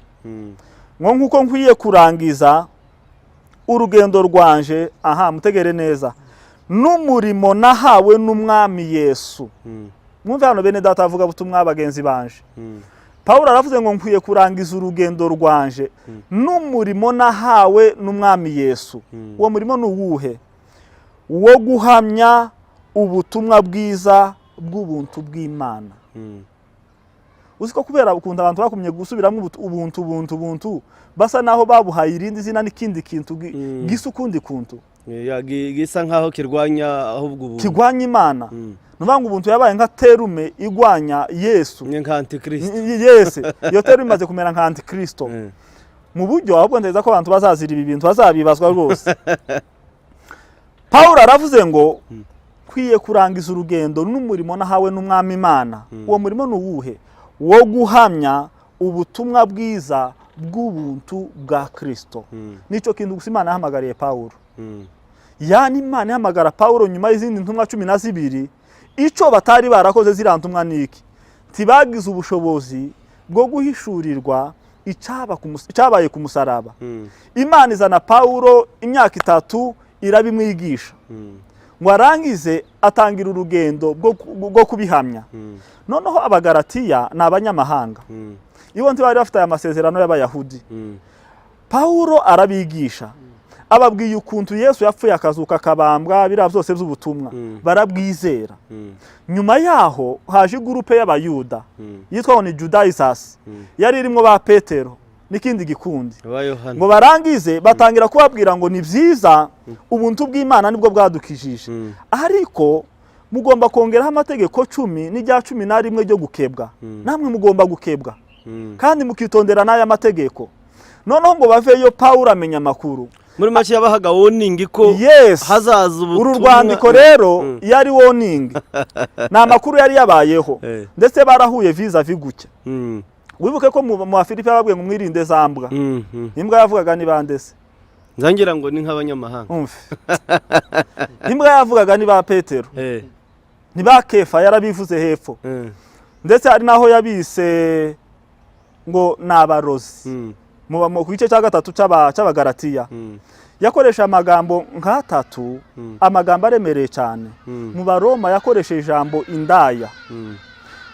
ngo nkuko nkwiye kurangiza urugendo rwanje, mutegere neza, n'umurimo nahawe n'umwami Yesu. Mwumve hano bene data avuga butumwa bagenzi banje. Paulo aravuze ngo nkwiye kurangiza urugendo rwanje n'umurimo nahawe n'umwami Yesu. Uwo murimo ni uwuhe? Wo guhamya ubutumwa bwiza bw'ubuntu bw'Imana. Uziko kubera ukunda abantu bakumye gusubiramo ubuntu basa naho babuhaye irindi zina n'ikindi kintu gisa ukundi kuntu. Gisa nkaho kirwanya ahubwo ubuntu. Kirwanya Imana. Nubanga ubuntu yabaye nka terume igwanya Yesu. Nka Antikristo. Yes, iyo terume imaze kumera nka Antikristo. Mu buryo ahubwo ndeza ko abantu bazazira ibi bintu bazabibazwa rwose. Paulo aravuze ngo kwiye kurangiza urugendo n'umurimo nahawe n'umwami Imana. Uwo murimo ni uwuhe? Wo guhamya ubutumwa bwiza bw'ubuntu bwa Kristo. Nico kintu gusa Imana yahamagariye Paulo. Yani Imana yahamagara Paulo nyuma y'izindi ntumwa 12, ico batari barakoze zirantumwa niki? Tibagize ubushobozi bwo guhishurirwa icyabaye ku musaraba. Imana izana Paulo imyaka 3 irabimwigisha. Ngo arangize atangira urugendo bwo kubihamya. Noneho Abagalatiya ni abanyamahanga. Iyo bari bafite aya masezerano y'Abayahudi. Paulo arabigisha. ababwiye ukuntu Yesu yapfuye akazuka akabambwa biriya byose by'ubutumwa barabwizera. Nyuma yaho haje gurupe y'abayuda yitwa ngo ni Judaizers, yari irimo ba Petero n'ikindi gikundi, ngo barangize batangira kubabwira ngo ni byiza ubuntu bw'Imana nibwo bwadukijije, ariko mugomba kongeraho amategeko 10 n'irya 11 ryo gukebwa. Namwe mugomba gukebwa kandi mukitondera n'aya mategeko. Noneho ngo baveyo Pawulo amenya amakuru, muri make yabahaga warning ko hazaza ubutumwa. Uru rwandiko rero yari warning, na makuru yari yabayeho, ndetse barahuye visa vigucya. Wibuke ko mu Afilipi babwiye ngo mwirinde zambwa. Imbwa yavugaga ni bandese, nzangira ngo ni nk'abanyamahanga. Imbwa yavugaga ni ba Petero, ni ba Kefa, yarabivuze hepfo. Ndetse ari naho yabise ngo nabarozi mu gice cya 3 cy'abagaratiya. Yakoresha amagambo nk'atatu, amagambo aremereye cyane. Mu Baroma yakoresheje ijambo indaya,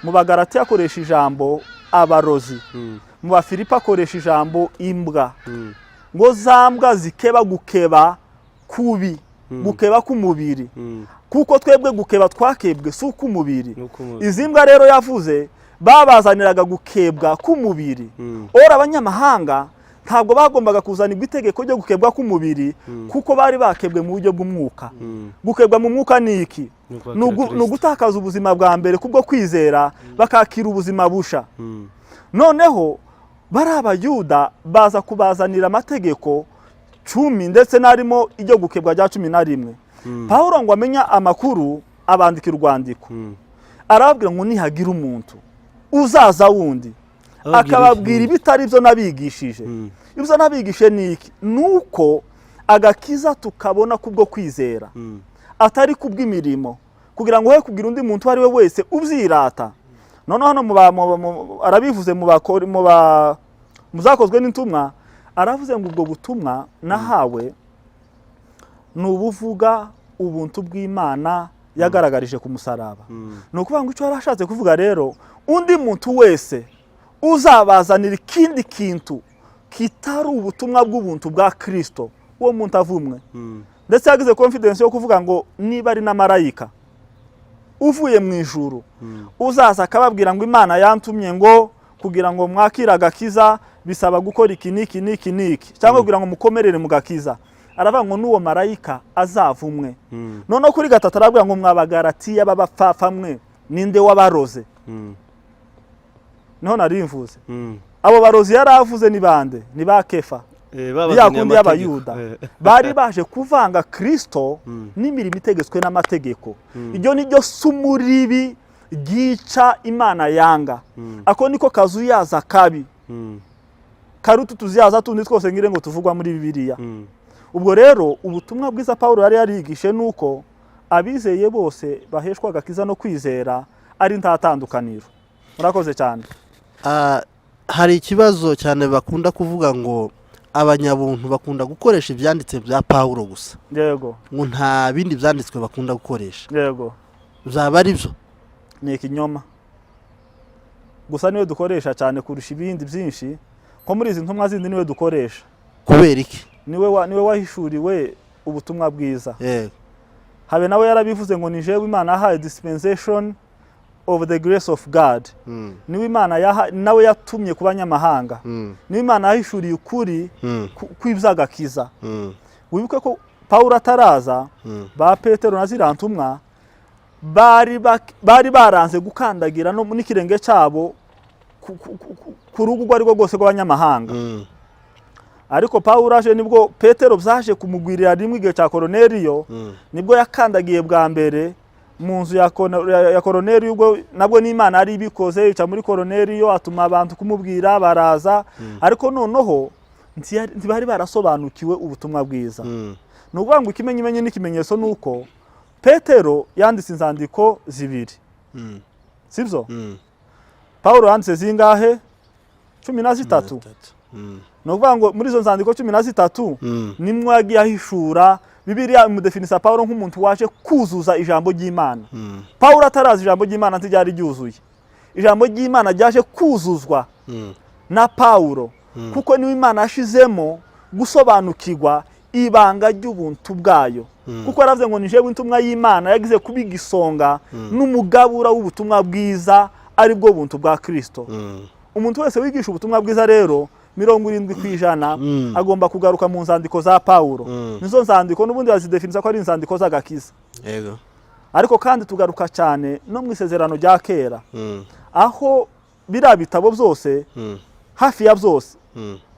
mu Bagaratiya akoresha ijambo abarozi, mu Bafilipi akoresha ijambo imbwa. Ngo zambwa zikeba gukeba kubi, gukeba k'umubiri, kuko twebwe gukeba twakebwe si uk'umubiri. Izi mbwa rero yavuze babazaniraga gukebwa k'umubiri. Ora abanyamahanga ntabwo bagombaga kuzanirwa itegeko ryo gukebwa k'umubiri, kuko bari bakebwe mu buryo bw'umwuka. Gukebwa mu mwuka ni iki? Ni ugutakaza ubuzima bwa mbere kubwo kwizera bakakira ubuzima busha. Noneho bari abayuda baza kubazanira amategeko 10 ndetse narimo iryo gukebwa rya 11. Pawulo ngo amenya amakuru abandikira urwandiko, arababwira ngo nihagira umuntu uzaza wundi akababwira ibitari byo nabigishije. Ibyo nabigishije ni iki? Nuko agakiza tukabona kubwo kwizera, atari kubw'imirimo, kugira ngo he kugira undi muntu ari we wese ubyirata. Noneho hano arabivuze mu zakozwe n'intumwa, aravuze ngo ubwo butumwa nahawe ni ubuvuga ubuntu bw'Imana yagaragarije ku musaraba. Ni ukuvuga ngo icyo yarashatse kuvuga rero, undi muntu wese uzabazanira ikindi kintu kitari ubutumwa bw'ubuntu bwa Kristo, uwo muntu avumwe. Ndetse yagize confidence yo kuvuga ngo niba ari na marayika uvuye mu ijuru uzaza akababwira ngo Imana yantumye ngo kugira ngo mwakira agakiza bisaba gukora iki niki niki niki, cyangwa kugira ngo mukomerere mu gakiza, aravuga ngo n'uwo marayika azavumwe. Noneho kuri 3 aravuga ngo mwabagaratiya babapfafa mwe ninde wabaroze. Niho narimvuze abo barozi yaravuze ni bande? Ni ba Kefa, yakundi y'abayuda bari baje kuvanga Kristo n'imirimo itegetswe n'amategeko. Iryo ni ryo sumuribi gica Imana yanga. Ako niko kazuyaza kabi, karutu tuziyaza tundi twose ngire ngo tuvugwa muri Bibiliya. Ubwo rero ubutumwa bwiza Pawulo yari yarigishe nuko abizeye bose baheshwa agakiza no kwizera ari ntatandukaniro. Murakoze cyane. Hari ikibazo cyane bakunda kuvuga ngo abanyabuntu bakunda gukoresha ibyanditse bya Pawulo gusa. Yego. Ngo nta bindi byanditswe bakunda gukoresha. Yego. Uzaba ari byo? Ni ikinyoma. Gusa niwe dukoresha cyane kurusha ibindi byinshi, ko muri izi ntumwa zindi niwe dukoresha. Kubera iki? Niwe wahishuriwe ubutumwa bwiza. Yego. Habe nawe yarabivuze ngo ni jewe Imana yahaye dispensation of the grace of God. Niwe Imana nawe yatumye ku banyamahanga. Niwe Imana yahishuriye ukuri kw'ibyagakiza. Wibuke ko Pawulo ataraza ba Petero na ziriya ntumwa bari baranze gukandagira no n'ikirenge cyabo ku rugo rwo ariko rwose rw'abanyamahanga. Ariko Pawulo aje nibwo Petero byaje kumugwirira rimwe igihe cya Koroneliyo, nibwo yakandagiye bwa mbere mu nzu ya Koroneliyo. Ubwo nabwo n'Imana ari ibikoze, ica muri Koroneliyo atuma abantu kumubwira baraza, ariko noneho ntibari barasobanukiwe ubutumwa bwiza. Ni ukuvuga ngo ikimenyimenyi n'ikimenyetso nuko Petero yanditse inzandiko 2. Sibyo? Pawulo yanditse zingahe? 13. No kuvuga ngo muri izo nzandiko 13 nimwe yagiye ahishura Bibiliya imudefinisa Pawulo nk'umuntu waje kuzuza ijambo ry'Imana. Pawulo atarazi ijambo ry'Imana ntiryari ryuzuye. Ijambo ry'Imana ryaje kuzuzwa na Pawulo, kuko niwe Imana yashizemo gusobanukirwa ibanga ry'ubuntu bwayo kuko yaravuze ngo ni jewe intumwa y'Imana yagize kuba igisonga n'umugabura w'ubutumwa bwiza ari bwo buntu bwa Kristo. Umuntu wese wigisha ubutumwa bwiza rero 70% agomba kugaruka mu nzandiko za Paulo. Nizo nzandiko n'ubundi bazidefinisa ko ari inzandiko z'agakiza. Yego. Ariko kandi tugaruka cyane no mu isezerano rya kera. Aho bira bitabo byose hafi ya byose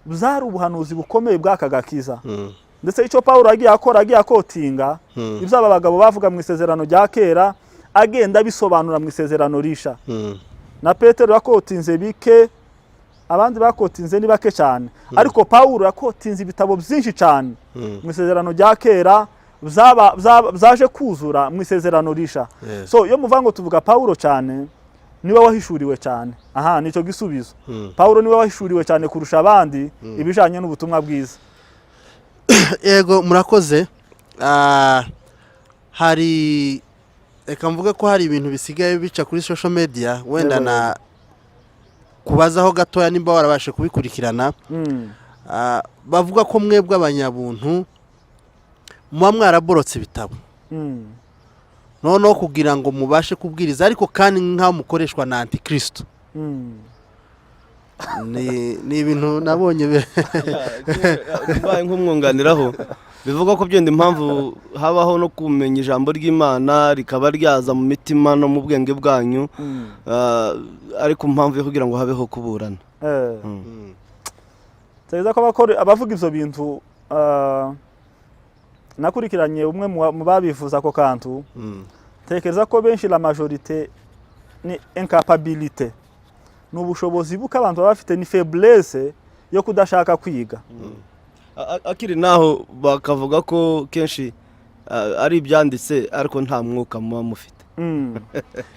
byari ubuhanuzi bukomeye bw'aka gakiza. Ndetse icyo Paulo agiye akotinga ibyo aba bagabo bavuga mu isezerano rya kera agenda bisobanura mu isezerano risha. Na Petero yakotinze bike, abandi bakotinze ni bake cyane, ariko Paulo yakotinze ibitabo byinshi cyane mu isezerano rya kera zaje kuzura mu isezerano risha. So iyo muvuga ngo tuvuga Paulo cyane niwe wahishuriwe cyane. Aha nicyo gisubizo. Paulo niwe wahishuriwe cyane kurusha abandi ibijanye n'ubutumwa bwiza. Yego, murakoze. Hari reka mvuge ko hari ibintu bisigaye bica kuri social media wenda na kubazaho gatoya nimba warabashe kubikurikirana. Bavuga ko mwebwe abanyabuntu muba mwaraborotse ibitabo noneho kugira ngo mubashe kubwiriza, ariko kandi nk'aho mukoreshwa na antikristo. Ni ibintu nabonye nk'umwunganiraho bivuga ko byenda impamvu habaho no kumenya ijambo ry'Imana rikaba ryaza mu mitima no mu bwenge bwanyu, ariko impamvu yo kugira ngo habeho kuburana. Cyeza ko abavuga ivyo bintu nakurikiranye umwe mu babivuza ko kantu tekereza ko benshi la majorité ni incapabilité, n'ubushobozi buka abantu bafite ni faiblesse yo kudashaka kwiga. Akiri naho bakavuga ko kenshi ari ibyanditse ariko nta mwuka muba mufite.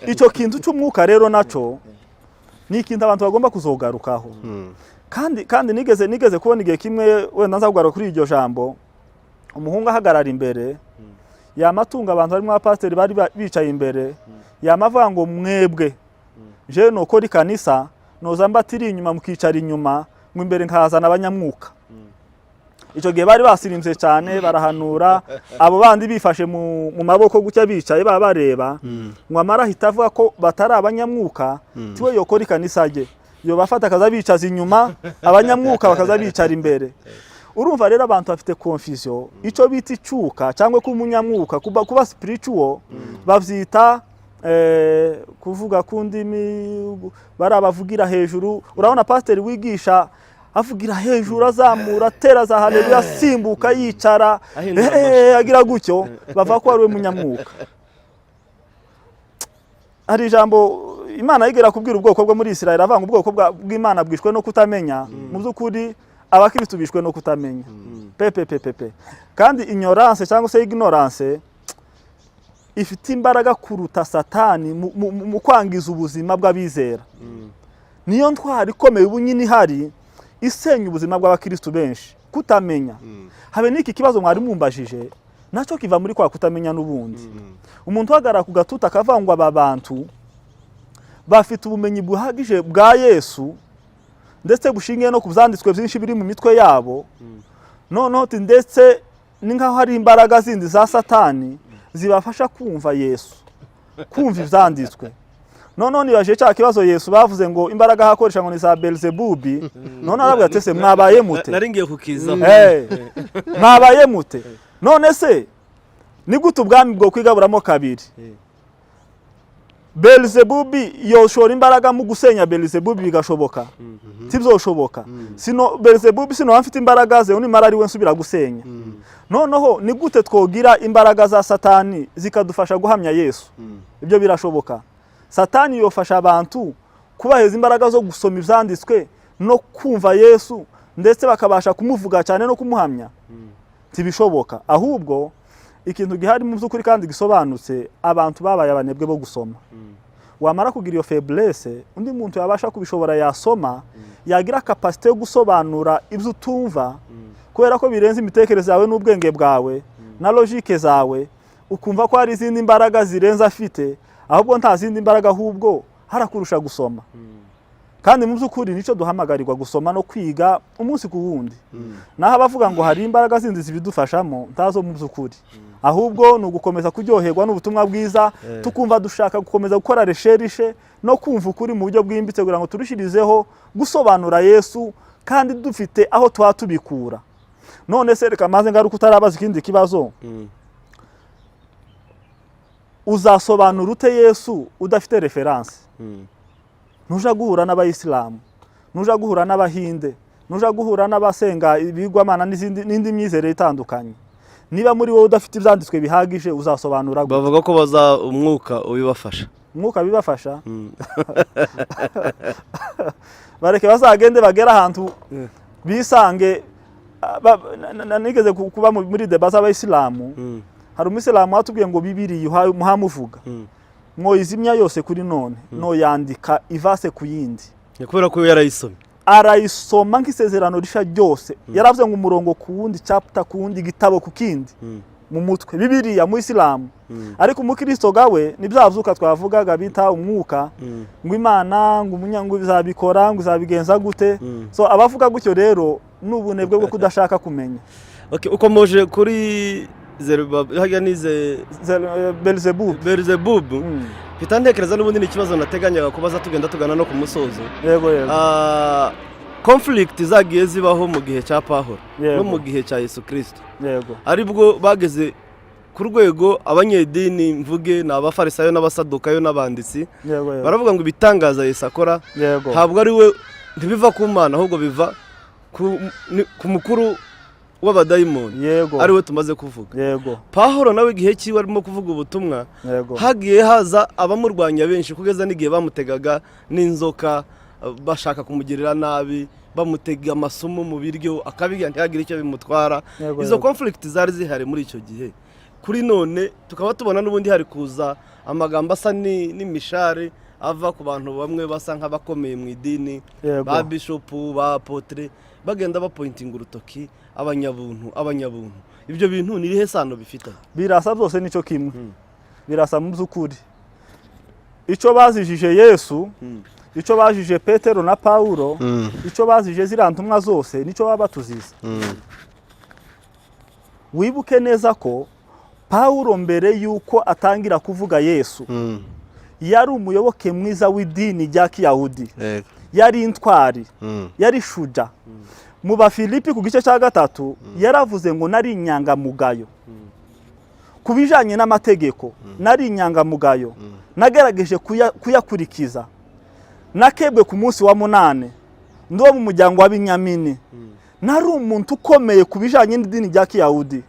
Icyo kintu cy'umwuka rero naco ni ikintu abantu bagomba kuzogarukaho. Kandi nigeze kubona igihe kimwe wenda nzagwara kuri iryo jambo, umuhungu ahagarara imbere yamatunga abantu barimo abapasiteri bari bicaye imbere, yamavuga ngo mwebwe je nokora ikanisa noza mbatiri inyuma mukicara inyuma ngo imbere nkazana abanyamwuka. Icyo gihe bari basirimze cyane barahanura, abo bandi bifashe mu maboko gutya bicaye bareba ngo amara hitavuga ko batari abanyamwuka tiwe yokora ikanisa rye, yo bafata akaza bicaza inyuma abanyamwuka bakaza bicara imbere. Urumva rero abantu bafite confusion, icyo bita icuka cyangwa ko umunyamwuka kuba spiritual bavyita kuvuga kundimi barabavugira hejuru. Urabona pastor wigisha avugira hejuru azamura tera za haleluya simbuka yicara agira gutyo bava ko ari we munyamwuka. Hari ijambo Imana yigera kubwira ubwoko bwo muri Israel, avanga ubwoko bw'Imana bwishwe no kutamenya. Mu byukuri abakristo bishwe no kutamenya. Pepe. Kandi ignorance cyangwa se ignorance ifite imbaraga kuruta Satani mu kwangiza ubuzima bw'abizera. Niyo ntwari ikomeye ubunyini hari isenya ubuzima bw'abakristo benshi, kutamenya. Habe niki kibazo mwari mumbajije naco kiva muri kwa kutamenya n'ubundi. Umuntu hagara ku gatuta akavangwa aba bantu bafite ubumenyi buhagije bwa Yesu ndetse bushingiye no kubyanditswe byinshi biri mu mitwe yabo. Noneho ndetse ni nkaho hari imbaraga zindi za Satani zibafasha kumva Yesu, kumva ibyanditswe. Noneho nibaje cya kibazo Yesu bavuze ngo imbaraga hakoresha ngo ni za Beelzebubi. None arabwira ati se mwabaye mute? Naringiye kukizaho. Mwabaye mute? None se ni gute ubwami bwo kwigaburamo kabiri? Beelzebubi yoshora imbaraga mu gusenya Beelzebubi bigashoboka? Tibzoshoboka. Sino Beelzebubi sino afite imbaraga ze unimara ari we nsubira gusenya. Noneho ni gute twogira imbaraga za Satani zikadufasha guhamya Yesu? Ibyo birashoboka. Satani yofasha abantu kubaheza imbaraga zo gusoma ibyanditswe no kumva Yesu ndetse bakabasha kumuvuga cyane no kumuhamya. Tibishoboka. Ahubwo ikintu gihari mu byukuri kandi gisobanutse, abantu babaye abanebwe bo gusoma. Wamara kugira iyo faiblesse, undi muntu yabasha kubishobora yasoma, yagira capacité yo gusobanura ibyo utumva kubera ko birenze imitekerereze yawe n'ubwenge bwawe na logique zawe, ukumva ko hari izindi imbaraga zirenze afite, ahubwo nta zindi imbaraga ahubwo harakurusha gusoma. kandi mu by'ukuri nicyo duhamagarirwa gusoma no kwiga umunsi ku wundi. Naho abavuga ngo hari imbaraga zindi zibidufashamo ntazo mu by'ukuri, ahubwo ni ugukomeza kuryoherwa n'ubutumwa bwiza, tukumva dushaka gukomeza gukora resherishe no kumva ukuri mu buryo bwimbitse kugira ngo turushirizeho gusobanura Yesu kandi dufite aho tuba tubikura. None se reka maze ngaruka utarabaza ikindi kibazo, uzasobanura ute Yesu udafite referanse? Nuja guhura n'abayisilamu, nuja guhura n'abahinde, nuja guhura n'abasenga ibigwamana n'indi myizere itandukanye. Niba muri wowe udafite ibyanditswe bihagije uzasobanura gute? bavuga ko baza umwuka ubibafasha. Umwuka bibafasha? Bareke bazagende bagera ahantu bisange. Nigeze kuba muri deba z'abayisilamu, hari umuyisilamu watubwiye ngo Bibiliya muhamuvuga mwoyizimya yose kuri none no yandika ivase ku yindi. Kubera ko yarayisomye, arayisoma nk'isezerano risha ryose, yaravuze ngo umurongo ku wundi, chapter ku wundi, igitabo ku kindi mu mutwe. Bibiliya mu Isilamu. Ariko umukristo gawe nibyavuka twavugaga bita umwuka, ngo Imana ngo umunyango bizabikora ngo uzabigenza gute. So abavuga gutyo rero n'ubunebwe bwo kudashaka kumenya. Okay, ukomoje kuri Belzebub. Pita ntekereza n'ubundi n'ikibazo nateganyaga kubaza tugenda tugana no ku musozo. Yego. Conflict zagiye zibaho mu gihe cya Pawulo no mu gihe cya Yesu Kristo. Yego. Aribwo bageze ku rwego abanyedini mvuge n'abafarisayo n'abasadukayo n'abanditsi baravuga ngo ibitangaza Yesu akora ntabwo ari we, ntibiva ku Mana ahubwo biva ku mukuru w'abadayimoni, ari we tumaze kuvuga. Pawulo nawe igihe cyiwe arimo kuvuga ubutumwa, hagiye haza abamurwanya benshi kugeza n'igihe bamutegaga n'inzoka bashaka kumugirira nabi, bamutega amasomo mu biryo akabirya ntihagire icyo bimutwara. Izo conflict zari zihari muri icyo gihe. Kuri none tukaba tubona n'ubundi hari kuza amagambo asa n'imishari ava ku bantu bamwe basa nk'abakomeye mu idini, ba bishopu, ba apotre, bagenda bapointinga urutoki abanyabuntu. Ibyo bintu ni rihe sano bifite? Birasa byose nico kimwe. Birasa mu by'ukuri. Ico bazijije Yesu, ico bajije Petero na Pawulo, ico bazije ziriya ntumwa zose nico baba tuziza. Wibuke neza ko Pawulo mbere yuko atangira kuvuga Yesu, yari umuyoboke mwiza w'idini rya Kiyahudi, yari intwari, yari shuja. Mu Bafilipi ku gice cya 3 yaravuze ngo nari inyangamugayo. Kubijanye n'amategeko nari inyangamugayo, nagerageje kuyakurikiza. Nakebwe ku munsi wa 8 ndo mu muryango wa Binyamini. Nari umuntu ukomeye kubijanye n'idini rya Kiyahudi.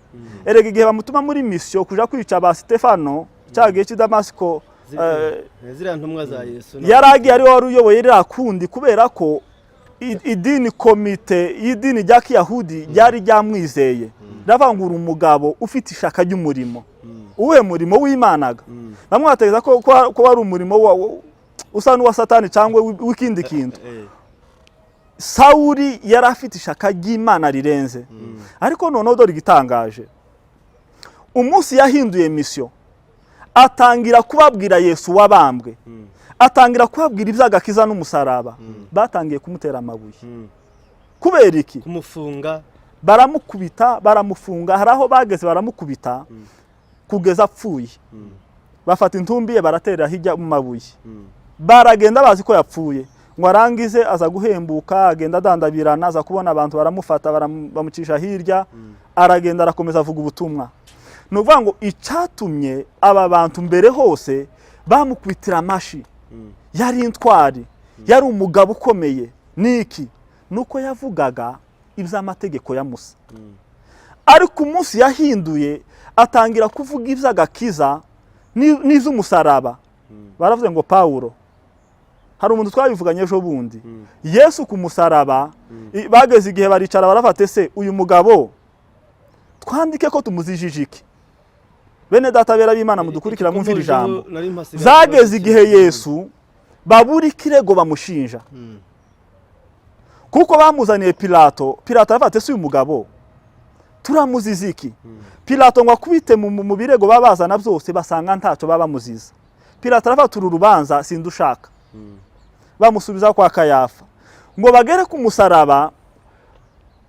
Erega igihe bamutuma muri mission kuja kwica ba Stefano cyagiye ci Damasiko, ziriya ntumwa za Yesu yaragiye ari wari uyoboye rakundi kubera ko idini komite y'idini rya Kiyahudi ryari ryamwizeye. Ravangura umugabo ufite ishaka ry'umurimo. Uwe murimo w'Imanaga. Bamwe bategeza ko wari umurimo usa n'uwa Satani cyangwa w'ikindi kintu. Sauli yari afite ishaka ry'Imana rirenze. Ariko noneho dore igitangaje, umunsi yahinduye mission, atangira kubabwira Yesu wabambwe, atangira kubabwira iby'agakiza n'umusaraba, batangiye kumutera amabuye. Kubera iki? Kumufunga, baramufunga, hari aho bageze baramukubita kugeza apfuye. Bafata intumbi ye baratera hirya mu mabuye. Baragenda bazi ko yapfuye, ngo arangize aza guhembuka, agenda dandabirana, aza kubona abantu baramufata bamucisha hirya, aragenda arakomeza avuga ubutumwa. Nuvuga ngo icatumye aba bantu mbere hose bamukubitira amashi, yari intwari, yari umugabo ukomeye. Niki? Nuko yavugaga iby'amategeko ya Musa. Ariko umunsi yahinduye atangira kuvuga iby'agakiza n'iz'umusaraba. Baravuze ngo Pawulo, hari umuntu twabivuganye ejo bundi, Yesu ku musaraba, bageze igihe baricara barafate se uyu mugabo twandike ko tumuzijije iki? Bene data bera b'Imana mudukurikira mwumvira ijambo. Zageze igihe Yesu babura ikirego bamushinja, kuko bamuzaniye Pilato. Pilato arafate se uyu mugabo turamuziza iki? Pilato ngo akubite mu birego babazana byose basanga ntaco baba muziza. Pilato arafata urubanza sindushaka, bamusubiza kwa Kayafa ngo bagere ku musaraba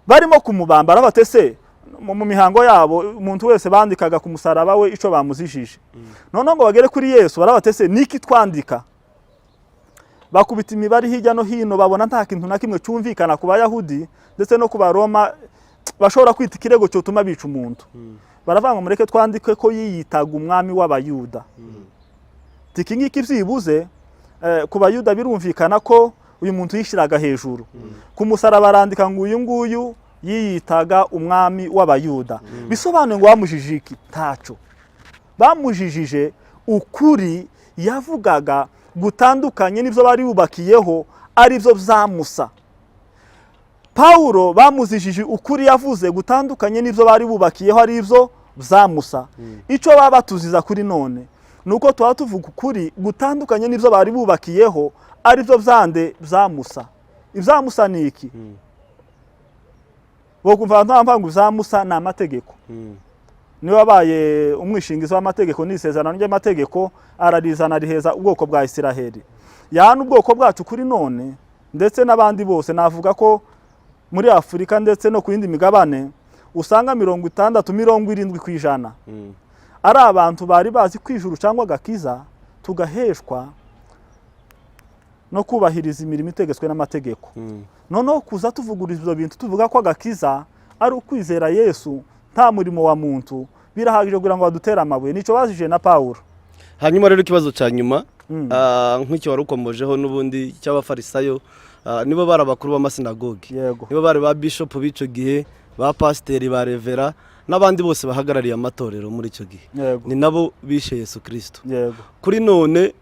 barimo kumubamba arabatese mu mihango yabo umuntu wese bandikaga ku musaraba we ico bamuzishije none ngo bagere kuri Yesu barabatese niki twandika bakubita imibare hirya no hino babona nta kintu na kimwe cyumvikana ku Bayahudi ndetse no ku Baroma bashobora kwita ikirego cyo tuma bica umuntu baravanga mureke twandike ko yiyitaga umwami w'Abayuda tiki ngiki byibuze ku Bayuda birumvikana ko uyu muntu yishiraga hejuru ku musaraba arandika ngo uyu nguyu yiyitaga umwami w'Abayuda bisobanuye ngo bamujijije iki taco bamujijije ukuri yavugaga gutandukanye n'ivyo bari bubakiyeho ari byo byamusa Paulo bamuzijije ukuri yavuze gutandukanye n'ivyo bari bubakiyeho ari byo byamusa ico baba tuziza kuri none nuko tuba tuvuga ukuri gutandukanye n'ivyo bari bubakiyeho ari byo byande byamusa ibyamusa ni iki bo kumva ntampangu byamusa na amategeko niwe wabaye umwishingizi w'amategeko n'isezerano ry'amategeko ararizana riheza ubwoko bwa Isiraheli yana ubwoko bwacu kuri none ndetse n'abandi bose navuga ko muri Afurika ndetse no ku yindi migabane usanga 60-70% ari abantu bari bazi kwijuru cyangwa gakiza tugaheshwa no kubahiriza imirimo itegetswe n'amategeko noneho kuza tuvuguriza ibyo bintu tuvuga ko agakiza ari ukwizera Yesu nta murimo wa muntu birahagije kugira ngo badutera amabuye nico bazije na Paulo hanyuma rero ikibazo cya nyuma nk'icyo wari ukomojeho n'ubundi cy'abafarisayo nibo bari abakuru b'amasinagogi nibo bari ba bishop b'ico gihe ba pasiteri ba revera n'abandi bose bahagarariye amatorero muri icyo gihe ni nabo bishe Yesu Kristo kuri none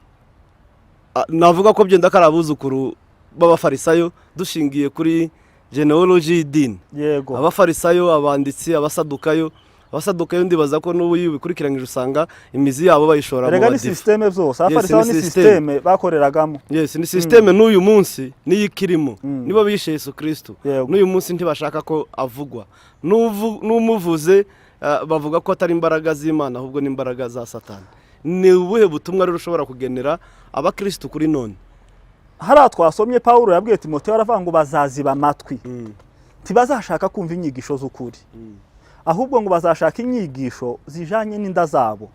navuga ko byenda karabuzukuru b'abafarisayo dushingiye kuri genealogy y'idini abafarisayo abanditsi abasadukayo ndibaza ko n'ubu yibikurikiranyije usanga imizi yabo bayishora mu badive systeme byose abafarisayo ni systeme bakoreragamo ni systeme n'uyu munsi n'iyikirimo nibo bishe Yesu Kristo n'uyu munsi ntibashaka ko avugwa n'umuvuze bavuga ko atari imbaraga z'Imana ahubwo n'imbaraga za Satani ni ubuhe butumwa rero ushobora kugenera abakristo kuri none hara twasomye Paulo yabwiye Timoteyo aravuga ngo bazaziba amatwi tibazashaka kumva inyigisho z'ukuri ahubwo ngo bazashaka inyigisho zijanye n'inda zabo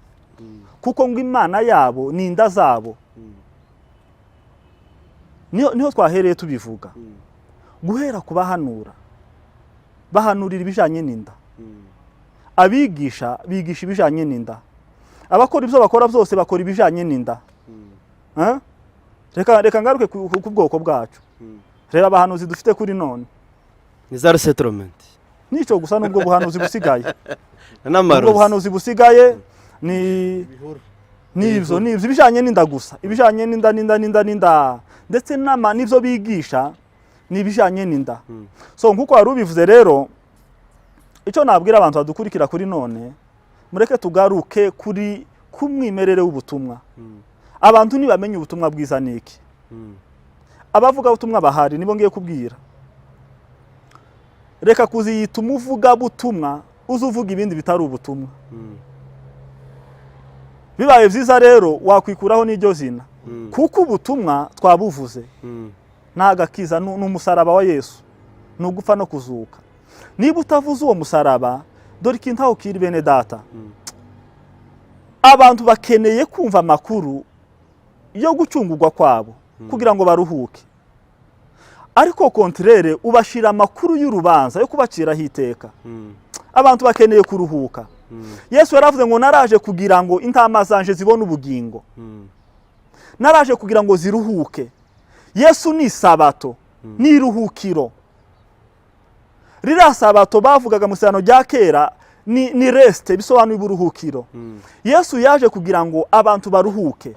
kuko ngo Imana yabo ni inda zabo niho twahereye tubivuga guhera kubahanura bahanurira ibijanye n'inda abigisha bigisha ibijanye n'inda abakora ibyo bakora byose bakora ibijanye n'inda reka ngaruke ku bwoko bwacu reba abahanuzi dufite kuri none ni za resettlement nico gusa nubwo buhanuzi busigaye nubwo buhanuzi busigaye ni nivyo bijanye n'inda gusa ibijanye n'inda ndetse n'ivyo bigisha ni ibijanye n'inda so nkuko wari ubivuze rero ico nabwira abantu badukurikira kuri none mureke tugaruke kuri kumwimerere w'ubutumwa abantu ntibamenye ubutumwa bwiza niki abavuga ubutumwa bahari nibo ngiye kubwira reka kuziyita umuvuga butumwa uzuvuga ibindi bitari ubutumwa bibaye byiza rero wakwikuraho n'iryo zina kuko ubutumwa twabuvuze ntagakiza n'umusaraba wa Yesu n'ugupfa no kuzuka niba utavuze uwo musaraba dore ikintu aho kiri bene data abantu bakeneye kumva amakuru yo gucungurwa kwabo kugira ngo baruhuke ariko kontrere ubashira amakuru y'urubanza yo kubaciraho iteka abantu bakeneye kuruhuka Yesu yaravuze ngo naraje kugira ngo intama zanje zibone ubugingo naraje kugira ngo ziruhuke Yesu ni sabato ni iruhukiro rira sabato bavugaga mu isano rya kera ni reste bisobanuye uburuhukiro Yesu yaje kugira ngo abantu baruhuke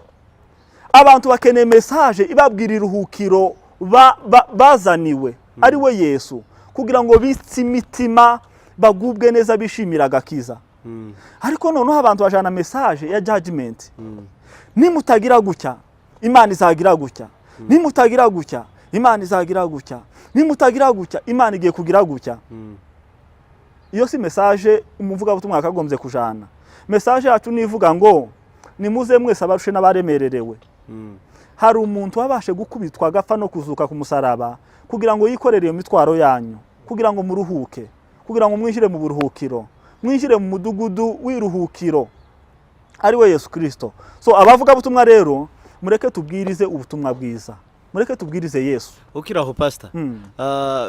abantu bakeneye message ibabwira iruhukiro bazaniwe ari we Yesu kugira ngo bitse imitima bagubwe neza bishimira gakiza ariko noneho abantu bajana message ya judgment nimutagira gutya Imana izagira gutya nimutagira gutya Imana izagira gutya nimutagira gutya Imana igiye kugira gutya iyo si message umuvuga butumwa akagombye kujana message yacu nivuga ngo nimuze mwese abarushe n'abaremererewe hari umuntu wabashe gukubitwa agapfa no kuzuka ku musaraba kugira ngo yikorere iyo mitwaro yanyu, kugira ngo muruhuke, kugira ngo mwinjire mu buruhukiro, mwinjire mu mudugudu w'iruhukiro ari we Yesu Kristo. So abavuga butumwa rero mureke tubwirize ubutumwa bwiza, mureke tubwirize Yesu. Ukiraho pastor,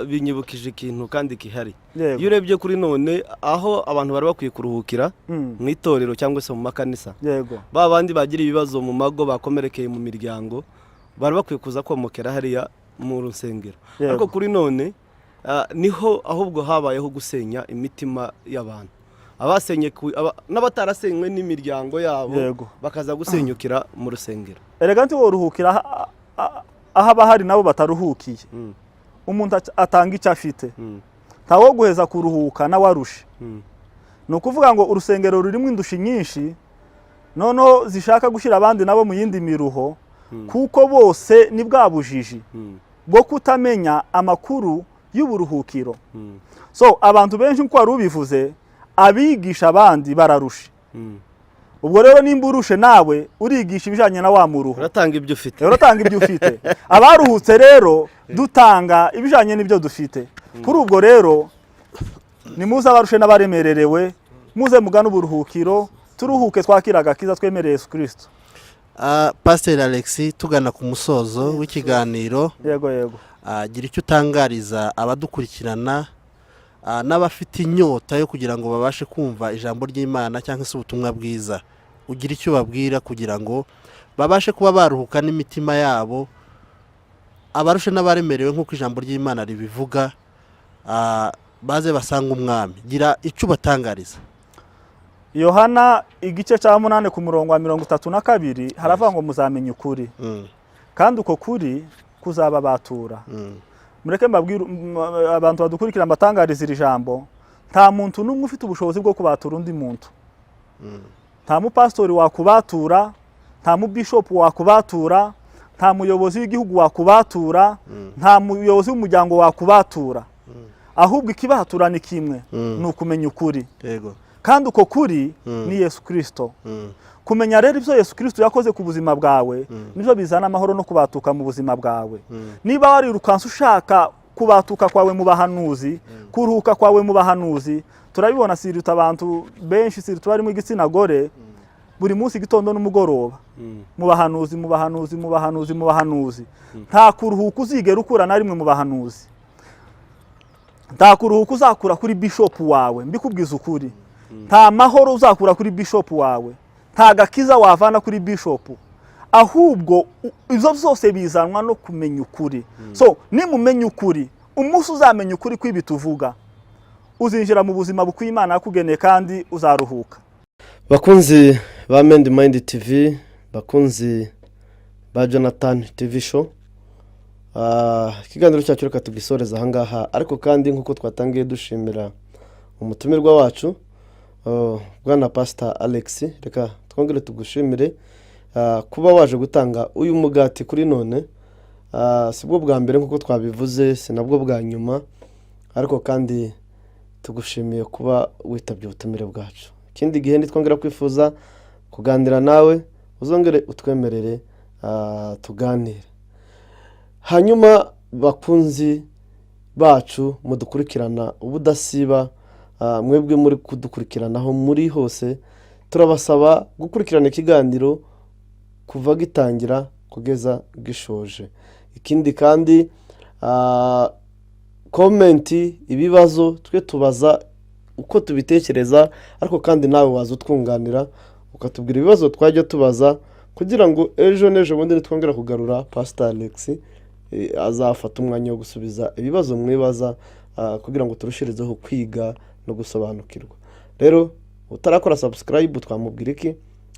binyibukije ikintu kandi gihari. Yego. Iyo urebye kuri none aho abantu bari bakwiye kuruhukira mu itorero cyangwa se mu makanisa, Yego. ba bandi bagira ibibazo mu mago bakomerekeye mu miryango bari bakwiye kuza komokera hariya mu rusengero. Yego. Ariko kuri none niho ahubwo habayeho gusenya imitima y'abantu, abasenye n'abatarasenywe n'imiryango yabo. Yego. Bakaza gusenyukira mu rusengero. Erega nti woruhukira aho abahari nabo bataruhukiye. Umuntu atanga icyo afite, ntawo guheza kuruhuka nawarushe. Ni ukuvuga ngo urusengero rurimo indushi nyinshi, noneho zishaka gushyira abandi nabo mu yindi miruho, kuko bose ni bwa bujiji bwo kutamenya amakuru y'uburuhukiro. So abantu benshi uko wari ubivuze, abigisha abandi bararushe. Ubwo rero nimba urushe nawe urigisha ibijanye na wa muruho, uratanga ibyo ufite. Uratanga ibyo ufite. Abaruhutse rero dutanga ibijanye n'ibyo dufite. Kuri ubwo rero ni muza abarushe n'abaremererewe, muze mugana uburuhukiro, turuhuke twakira agakiza twemereye Yesu Kristo. Pastor Alex, tugana ku musozo w'ikiganiro. Yego yego. Gira icyo utangariza abadukurikirana n'abafite inyota yo kugira ngo babashe kumva ijambo ry'Imana cyangwa se ubutumwa bwiza. Ugira icyo babwira kugira ngo babashe kuba baruhuka n'imitima yabo, abarushe n'abaremerewe nk'uko ijambo ry'Imana ribivuga, baze basanga umwami. Gira icyo batangariza. Yohana igice cya 8 ku murongo wa 32 haravuga ngo muzamenye ukuri, kandi uko kuri kuzababatura. Mureke mbabwira abantu badukurikira mbatangariza iri jambo, nta muntu n'umwe ufite ubushobozi bwo kubatura undi muntu. Nta mupastori wakubatura, nta mubishop wakubatura, nta muyobozi w'igihugu wakubatura, nta muyobozi w'umuryango wakubatura. Ahubwo ikibatura ni kimwe, ni ukumenya ukuri. Yego. Kandi uko kuri ni Yesu Kristo. Kumenya rero ibyo Yesu Kristo yakoze ku buzima bwawe nibyo bizana amahoro no kubatuka mu buzima bwawe. Niba wari rukanse ushaka kubatuka kwawe mu bahanuzi, kuruhuka kwawe mu bahanuzi, turabibona siruta abantu benshi siruta bari mu igitsina gore buri munsi gitondo n'umugoroba mu bahanuzi mu bahanuzi mu bahanuzi mu bahanuzi. Nta kuruhuka uzigera ukura na rimwe mu bahanuzi. Nta kuruhuka uzakura kuri bishop wawe, mbikubwiza ukuri. Nta mahoro uzakura kuri bishop wawe, nta gakiza wavana kuri bishop. Ahubwo ibyo byose bizanwa no kumenya ukuri. So nimumenya ukuri, umunsi uzamenya ukuri kwibi tuvuga, uzinjira mu buzima bw'Imana yakugeneye kandi uzaruhuka. Bakunzi ba Mend Mind TV, bakunzi ba Jonathan TV show, ikiganiro cyacu reka tugisoreza ahangaha. Ariko kandi nkuko twatangiye dushimira umutumirwa wacu bwana Pastor Alex, reka twongere tugushimire kuba waje gutanga uyu mugati kuri none. Sibwo bwa mbere nkuko twabivuze, sinabwo bwa nyuma, ariko kandi tugushimiye kuba witabye ubutumire bwacu. Ikindi gihe nitwongera kwifuza kuganira nawe, uzongere utwemerere tuganire. Hanyuma bakunzi bacu mudukurikirana ubudasiba, mwebwe muri kudukurikiranaho muri hose, turabasaba gukurikirana ikiganiro kuva gitangira kugeza gishoje. Ikindi kandi komenti, ibibazo twe tubaza uko tubitekereza, ariko kandi nawe waza utwunganira ukatubwira ibibazo twajya tubaza, kugira ngo ejo n'ejo bundi nitwongera kugarura Pastor Alex azafata umwanya wo gusubiza ibibazo mwibaza, kugira ngo turushirizeho kwiga no gusobanukirwa. Rero utarakora subscribe twamubwira iki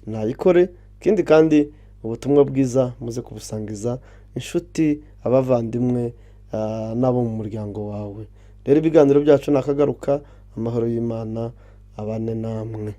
nayikore. Ikindi kandi ubutumwa bwiza muze kubusangiza inshuti, abavandimwe nabo mu muryango wawe. Rero ibiganiro byacu nakagaruka. Amahoro y'Imana abane namwe.